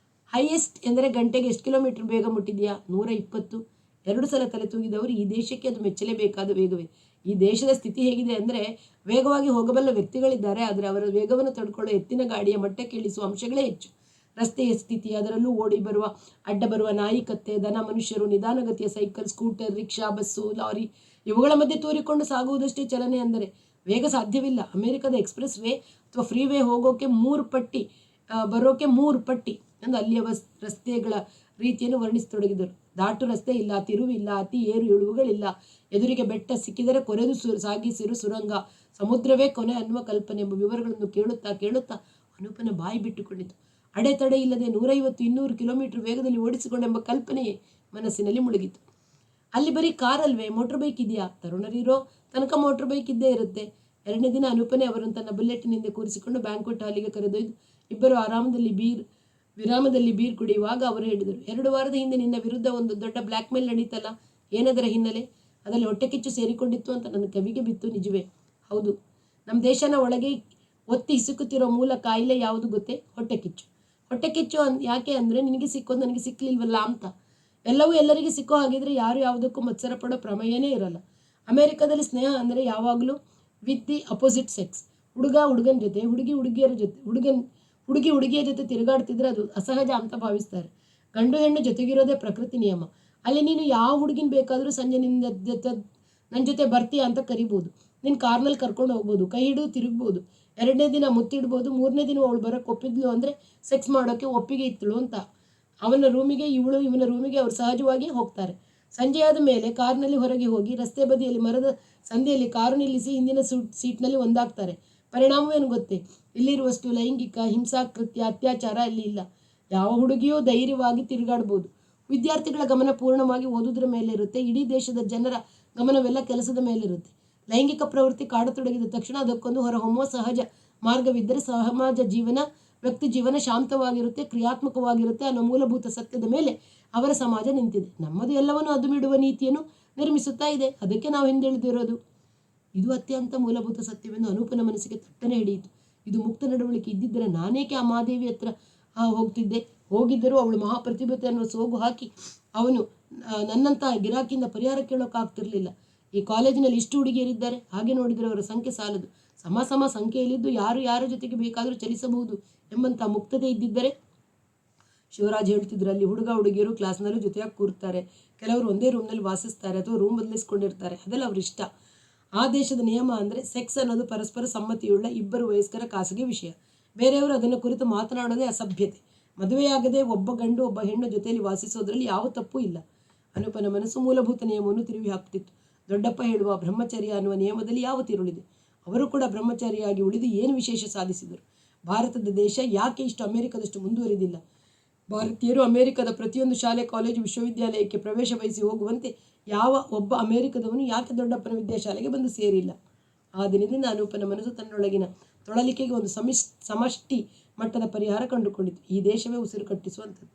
S1: ಹೈಯೆಸ್ಟ್ ಎಂದರೆ ಗಂಟೆಗೆ ಎಷ್ಟು ಕಿಲೋಮೀಟರ್ ಬೇಗ ಮುಟ್ಟಿದೆಯಾ? 120. 2 ಸಲ ತಲೆ ತೂಗಿದವರು, ಈ ದೇಶಕ್ಕೆ ಅದು ಮೆಚ್ಚಲೇಬೇಕಾದ ವೇಗವೇ. ಈ ದೇಶದ ಸ್ಥಿತಿ ಹೇಗಿದೆ ಅಂದರೆ, ವೇಗವಾಗಿ ಹೋಗಬಲ್ಲ ವ್ಯಕ್ತಿಗಳಿದ್ದಾರೆ, ಆದರೆ ಅವರ ವೇಗವನ್ನು ತಡ್ಕೊಳ್ಳೋ ಎತ್ತಿನ ಗಾಡಿಯ ಮಟ್ಟಕ್ಕೆ ಇಳಿಸುವ ಅಂಶಗಳೇ ಹೆಚ್ಚು. ರಸ್ತೆಯ ಸ್ಥಿತಿ, ಅದರಲ್ಲೂ ಓಡಿ ಬರುವ ಅಡ್ಡ ಬರುವ ನಾಯಿ, ಕತ್ತೆ, ದನ, ಮನುಷ್ಯರು, ನಿಧಾನಗತಿಯ cycle, scooter, rickshaw, bus, lorry ಇವುಗಳ ಮಧ್ಯೆ ತೂರಿಕೊಂಡು ಸಾಗುವುದಷ್ಟೇ ಚಲನೆ. ಅಂದರೆ ವೇಗ ಸಾಧ್ಯವಿಲ್ಲ. ಅಮೆರಿಕದ ಎಕ್ಸ್ಪ್ರೆಸ್ ವೇ ಅಥವಾ ಫ್ರೀವೇ ಹೋಗೋಕೆ 3 ಪಟ್ಟಿ, ಬರೋಕೆ 3 ಪಟ್ಟಿ ಎಂದು ಅಲ್ಲಿಯ ರಸ್ತೆಗಳ ರೀತಿಯನ್ನು ವರ್ಣಿಸತೊಡಗಿದರು. ದಾಟು ರಸ್ತೆ ಇಲ್ಲ, ತಿರುವಿಲ್ಲ, ಅತಿ ಏರು ಇಳುವುಗಳಿಲ್ಲ. ಎದುರಿಗೆ ಬೆಟ್ಟ ಸಿಕ್ಕಿದರೆ ಕೊರೆದು ಸಾಗಿಸಿರು ಸುರಂಗ, ಸಮುದ್ರವೇ ಕೊನೆ ಅನ್ನುವ ಕಲ್ಪನೆ ಎಂಬ ವಿವರಗಳನ್ನು ಕೇಳುತ್ತಾ ಕೇಳುತ್ತಾ ಅನೂಪನ ಬಾಯಿ ಬಿಟ್ಟುಕೊಂಡಿತು. ಅಡೆತಡೆ ಇಲ್ಲದೆ 150-200 ಕಿಲೋಮೀಟರ್ ವೇಗದಲ್ಲಿ ಓಡಿಸಿಕೊಂಡೆಂಬ ಕಲ್ಪನೆಯೇ ಮನಸ್ಸಿನಲ್ಲಿ ಮುಳುಗಿತು. ಅಲ್ಲಿ ಬರೀ ಕಾರಲ್ವೇ, ಮೋಟರ್ ಬೈಕ್ ಇದೆಯಾ? ತರುಣರಿರೋ ತನಕ ಮೋಟರ್ ಬೈಕ್ ಇದ್ದೇ ಇರುತ್ತೆ. 2ನೇ ದಿನ ಅನೂಪನೇ ಅವರನ್ನು ತನ್ನ ಬುಲೆಟಿನಿಂದ ಕೂರಿಸಿಕೊಂಡು ಬ್ಯಾಂಕ್ವೆಟ್ ಹಾಲಿಗೆ ಕರೆದೊಯ್ದು ಇಬ್ಬರು ವಿರಾಮದಲ್ಲಿ ಬೀರ್ ಕುಡಿಯುವಾಗ ಅವರು ಹೇಳಿದರು, 2 ವಾರದ ಹಿಂದೆ ನಿನ್ನ ವಿರುದ್ಧ ಒಂದು ದೊಡ್ಡ ಬ್ಲ್ಯಾಕ್ ಮೇಲ್ ನಡೀತಲ್ಲ, ಏನದರ ಹಿನ್ನೆಲೆ? ಅದರಲ್ಲಿ ಹೊಟ್ಟೆಕಿಚ್ಚು ಸೇರಿಕೊಂಡಿತ್ತು ಅಂತ ನನ್ನ ಕವಿಗೆ ಬಿತ್ತು. ನಿಜವೇ? ಹೌದು. ನಮ್ಮ ದೇಶನ ಒಳಗೆ ಒತ್ತಿ ಹಿಸುಕುತ್ತಿರೋ ಮೂಲ ಕಾಯಿಲೆ ಯಾವುದು ಗೊತ್ತೇ? ಹೊಟ್ಟೆಕಿಚ್ಚು. ಹೊಟ್ಟೆಕಿಚ್ಚು ಯಾಕೆ ಅಂದರೆ, ನಿನಗೆ ಸಿಕ್ಕೋದು ನನಗೆ ಸಿಕ್ಕಲಿಲ್ವಲ್ಲ ಅಂತ. ಎಲ್ಲವೂ ಎಲ್ಲರಿಗೆ ಸಿಕ್ಕೋ ಹಾಗಿದ್ರೆ ಯಾರು ಯಾವುದಕ್ಕೂ ಮತ್ಸರ ಪಡೋ ಪ್ರಮೇಯನೇ ಇರಲ್ಲ. ಅಮೆರಿಕದಲ್ಲಿ ಸ್ನೇಹ ಅಂದರೆ ಯಾವಾಗಲೂ ವಿತ್ ದಿ ಅಪೋಸಿಟ್ ಸೆಕ್ಸ್. ಹುಡುಗ ಹುಡುಗನ ಜೊತೆ, ಹುಡುಗಿ ಹುಡುಗಿಯರ ಜೊತೆ, ಹುಡುಗಿ ಹುಡುಗಿಯ ಜೊತೆ ತಿರುಗಾಡ್ತಿದ್ರೆ ಅದು ಅಸಹಜ ಅಂತ ಭಾವಿಸ್ತಾರೆ. ಗಂಡು ಹೆಣ್ಣು ಜೊತೆಗಿರೋದೇ ಪ್ರಕೃತಿ ನಿಯಮ. ಅಲ್ಲಿ ನೀನು ಯಾವ ಹುಡುಗಿನ ಬೇಕಾದರೂ ಸಂಜೆ ನನ್ನ ಜೊತೆ ಬರ್ತೀಯ ಅಂತ ಕರಿಬೋದು. ನಿನ್ನ ಕಾರ್ನಲ್ಲಿ ಕರ್ಕೊಂಡು ಹೋಗ್ಬೋದು, ಕೈ ಹಿಡಿದು ತಿರುಗ್ಬೋದು, 2ನೇ ದಿನ ಮುತ್ತಿಡ್ಬೋದು, 3ನೇ ದಿನ ಅವಳು ಬರೋಕ್ಕೆ ಒಪ್ಪಿದ್ಲು ಅಂದರೆ ಸೆಕ್ಸ್ ಮಾಡೋಕ್ಕೆ ಒಪ್ಪಿಗೆ ಇತ್ತಳು ಅಂತ. ಅವನ ರೂಮಿಗೆ ಇವನ ರೂಮಿಗೆ ಅವ್ರು ಸಹಜವಾಗಿ ಹೋಗ್ತಾರೆ. ಸಂಜೆಯಾದ ಮೇಲೆ ಕಾರ್ನಲ್ಲಿ ಹೊರಗೆ ಹೋಗಿ ರಸ್ತೆ ಬದಿಯಲ್ಲಿ ಮರದ ಸಂದಿಯಲ್ಲಿ ಕಾರು ನಿಲ್ಲಿಸಿ ಹಿಂದಿನ ಸೀಟ್ನಲ್ಲಿ ಒಂದಾಗ್ತಾರೆ. ಪರಿಣಾಮವೇನು ಗೊತ್ತೇ? ಇಲ್ಲಿರುವಷ್ಟು ಲೈಂಗಿಕ ಹಿಂಸಾಕೃತ್ಯ ಅತ್ಯಾಚಾರ ಅಲ್ಲಿ ಇಲ್ಲ. ಯಾವ ಹುಡುಗಿಯೂ ಧೈರ್ಯವಾಗಿ ತಿರುಗಾಡ್ಬೋದು. ವಿದ್ಯಾರ್ಥಿಗಳ ಗಮನ ಪೂರ್ಣವಾಗಿ ಓದುವುದರ ಮೇಲಿರುತ್ತೆ. ಇಡೀ ದೇಶದ ಜನರ ಗಮನವೆಲ್ಲ ಕೆಲಸದ ಮೇಲಿರುತ್ತೆ. ಲೈಂಗಿಕ ಪ್ರವೃತ್ತಿ ಕಾಡತೊಡಗಿದ ತಕ್ಷಣ ಅದಕ್ಕೊಂದು ಹೊರಹೊಮ್ಮುವ ಸಹಜ ಮಾರ್ಗವಿದ್ದರೆ ಸಮಾಜ ಜೀವನ, ವ್ಯಕ್ತಿ ಜೀವನ ಶಾಂತವಾಗಿರುತ್ತೆ, ಕ್ರಿಯಾತ್ಮಕವಾಗಿರುತ್ತೆ ಅನ್ನೋ ಮೂಲಭೂತ ಸತ್ಯದ ಮೇಲೆ ಅವರ ಸಮಾಜ ನಿಂತಿದೆ. ನಮ್ಮದು ಎಲ್ಲವನ್ನೂ ಅದುಮಿಡುವ ನೀತಿಯನ್ನು ನಿರ್ಮಿಸುತ್ತಾ ಇದೆ. ಅದಕ್ಕೆ ನಾವು ಹಿಂದೆಳೆದಿರೋದು. ಇದು ಅತ್ಯಂತ ಮೂಲಭೂತ ಸತ್ಯವೆಂದು ಅನೂಪನ ಮನಸ್ಸಿಗೆ ತಟ್ಟನೆ ಹಿಡಿಯಿತು. ಇದು ಮುಕ್ತ ನಡವಳಿಕೆ ಇದ್ದಿದ್ದರೆ ನಾನೇಕೆ ಆ ಮಹಾದೇವಿ ಹತ್ರ ಹೋಗ್ತಿದ್ದೆ? ಹೋಗಿದ್ದರೂ ಅವಳು ಮಹಾಪ್ರತಿಭತೆ ಅನ್ನೋ ಸೋಗು ಹಾಕಿ ಅವನು ನನ್ನಂಥ ಗಿರಾಕಿಯಿಂದ ಪರಿಹಾರ ಕೇಳೋಕ್ಕಾಗ್ತಿರ್ಲಿಲ್ಲ. ಈ ಕಾಲೇಜಿನಲ್ಲಿ ಇಷ್ಟು ಹುಡುಗಿಯರಿದ್ದಾರೆ, ಹಾಗೆ ನೋಡಿದರೆ ಅವರ ಸಂಖ್ಯೆ ಸಾಲದು. ಸಮ ಸಂಖ್ಯೆಯಲ್ಲಿದ್ದು ಯಾರ ಜೊತೆಗೆ ಬೇಕಾದರೂ ಚಲಿಸಬಹುದು ಎಂಬಂಥ ಮುಕ್ತತೆ ಇದ್ದಿದ್ದರೆ. ಶಿವರಾಜ್ ಹೇಳ್ತಿದ್ರು, ಅಲ್ಲಿ ಹುಡುಗ ಹುಡುಗಿಯರು ಕ್ಲಾಸ್ನಲ್ಲೂ ಜೊತೆಯಾಗಿ ಕೂರ್ತಾರೆ, ಕೆಲವರು ಒಂದೇ ರೂಮ್ನಲ್ಲಿ ವಾಸಿಸ್ತಾರೆ ಅಥವಾ ರೂಮ್ ಬದಲಿಸ್ಕೊಂಡಿರ್ತಾರೆ. ಅದೆಲ್ಲ ಅವ್ರ ಇಷ್ಟ. ಆ ದೇಶದ ನಿಯಮ ಅಂದರೆ ಸೆಕ್ಸ್ ಅನ್ನೋದು ಪರಸ್ಪರ ಸಮ್ಮತಿಯುಳ್ಳ ಇಬ್ಬರು ವಯಸ್ಕರ ಖಾಸಗಿ ವಿಷಯ. ಬೇರೆಯವರು ಅದನ್ನು ಕುರಿತು ಮಾತನಾಡೋದೇ ಅಸಭ್ಯತೆ. ಮದುವೆಯಾಗದೆ ಒಬ್ಬ ಗಂಡು ಒಬ್ಬ ಹೆಣ್ಣು ಜೊತೆಯಲ್ಲಿ ವಾಸಿಸೋದ್ರಲ್ಲಿ ಯಾವ ತಪ್ಪು ಇಲ್ಲ. ಅನೂಪನ ಮನಸ್ಸು ಮೂಲಭೂತ ನಿಯಮವನ್ನು ತಿರುವಿ ಹಾಕ್ತಿತ್ತು. ದೊಡ್ಡಪ್ಪ ಹೇಳುವ ಬ್ರಹ್ಮಚರ್ಯ ಅನ್ನುವ ನಿಯಮದಲ್ಲಿ ಯಾವ ತಿರುಳಿದೆ? ಅವರು ಕೂಡ ಬ್ರಹ್ಮಚಾರಿಯಾಗಿ ಉಳಿದು ಏನು ವಿಶೇಷ ಸಾಧಿಸಿದರು? ಭಾರತದ ದೇಶ ಯಾಕೆ ಇಷ್ಟು ಅಮೆರಿಕದಷ್ಟು ಮುಂದುವರಿದಿಲ್ಲ? ಭಾರತೀಯರು ಅಮೆರಿಕದ ಪ್ರತಿಯೊಂದು ಶಾಲೆ, ಕಾಲೇಜು, ವಿಶ್ವವಿದ್ಯಾಲಯಕ್ಕೆ ಪ್ರವೇಶ ಬಯಸಿ ಹೋಗುವಂತೆ ಯಾವ ಒಬ್ಬ ಅಮೆರಿಕದವನು ಯಾಕೆ ದೊಡ್ಡಪ್ಪನ ವಿದ್ಯಾಶಾಲೆಗೆ ಬಂದು ಸೇರಿಲ್ಲ? ಆ ದಿನದಿಂದ ಅನೂಪನ ಮನಸ್ಸು ತನ್ನೊಳಗಿನ ತೊಳಲಿಕೆಗೆ ಒಂದು ಸಮಷ್ಟಿ ಮಟ್ಟದ ಪರಿಹಾರ ಕಂಡುಕೊಂಡಿತು. ಈ ದೇಶವೇ ಉಸಿರು ಕಟ್ಟಿಸುವಂಥದ್ದು.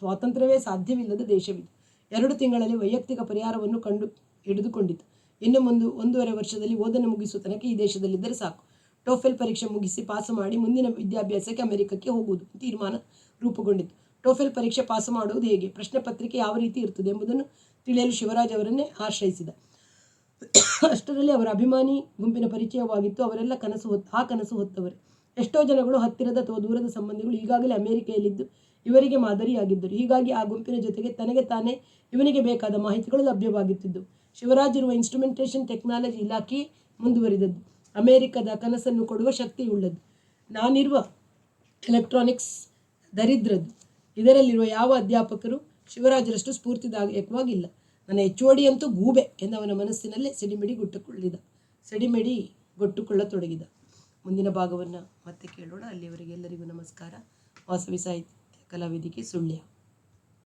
S1: ಸ್ವಾತಂತ್ರ್ಯವೇ ಸಾಧ್ಯವಿಲ್ಲದ ದೇಶವಿದು. 2 ತಿಂಗಳಲ್ಲಿ ವೈಯಕ್ತಿಕ ಪರಿಹಾರವನ್ನು ಹಿಡಿದುಕೊಂಡಿತು. ಇನ್ನು 1.5 ವರ್ಷದಲ್ಲಿ ಓದನ್ನು ಮುಗಿಸುವ ತನಕ ಈ ದೇಶದಲ್ಲಿದ್ದರೆ ಸಾಕು. ಟೋಫೆಲ್ ಪರೀಕ್ಷೆ ಮುಗಿಸಿ ಪಾಸು ಮಾಡಿ ಮುಂದಿನ ವಿದ್ಯಾಭ್ಯಾಸಕ್ಕೆ ಅಮೆರಿಕಕ್ಕೆ ಹೋಗುವುದು ತೀರ್ಮಾನ ರೂಪುಗೊಂಡಿತು. ಟೋಫೆಲ್ ಪರೀಕ್ಷೆ ಪಾಸು ಮಾಡುವುದು ಹೇಗೆ, ಪ್ರಶ್ನೆ ಪತ್ರಿಕೆ ಯಾವ ರೀತಿ ಇರ್ತದೆ ಎಂಬುದನ್ನು ತಿಳಿಯಲು ಶಿವರಾಜ್ ಅವರನ್ನೇ ಆಶ್ರಯಿಸಿದ. ಅಷ್ಟರಲ್ಲಿ ಅವರ ಅಭಿಮಾನಿ ಗುಂಪಿನ ಪರಿಚಯವಾಗಿತ್ತು. ಅವರೆಲ್ಲ ಕನಸು ಹೊತ್ತವರೇ. ಎಷ್ಟೋ ಜನಗಳು ಹತ್ತಿರದ ಅಥವಾ ದೂರದ ಸಂಬಂಧಿಗಳು ಈಗಾಗಲೇ ಅಮೆರಿಕೆಯಲ್ಲಿದ್ದು ಇವರಿಗೆ ಮಾದರಿಯಾಗಿದ್ದರು. ಹೀಗಾಗಿ ಆ ಗುಂಪಿನ ಜೊತೆಗೆ ತನಗೆ ತಾನೇ ಇವನಿಗೆ ಬೇಕಾದ ಮಾಹಿತಿಗಳು ಲಭ್ಯವಾಗುತ್ತಿದ್ದವು. ಶಿವರಾಜ್ ಇರುವ ಇನ್ಸ್ಟ್ರುಮೆಂಟೇಷನ್ ಟೆಕ್ನಾಲಜಿ ಇಲಾಖೆ ಮುಂದುವರಿದದ್ದು. ಅಮೆರಿಕದ ಕನಸನ್ನು ಕೊಡುವ ಶಕ್ತಿಯುಳ್ಳದ್ದು. ನಾನಿರುವ ಎಲೆಕ್ಟ್ರಾನಿಕ್ಸ್ ದರಿದ್ರದ್ದು. ಇದರಲ್ಲಿರುವ ಯಾವ ಅಧ್ಯಾಪಕರು ಶಿವರಾಜರಷ್ಟು ಸ್ಫೂರ್ತಿದಾಯಕವಾಗಿಲ್ಲ. ನನ್ನ HOD ಅಂತೂ ಗೂಬೆ ಎಂದವನ ಮನಸ್ಸಿನಲ್ಲೇ ಸಿಡಿಮಿಡಿ ಗೊಟ್ಟುಕೊಳ್ಳತೊಡಗಿದ. ಮುಂದಿನ ಭಾಗವನ್ನು ಮತ್ತೆ ಕೇಳೋಣ. ಅಲ್ಲಿಯವರೆಗೆ ಎಲ್ಲರಿಗೂ ನಮಸ್ಕಾರ. ವಾಸವಿ ಸಾಹಿತ್ಯ ಕಲಾವೇದಿಕೆ ಸುಳ್ಯ.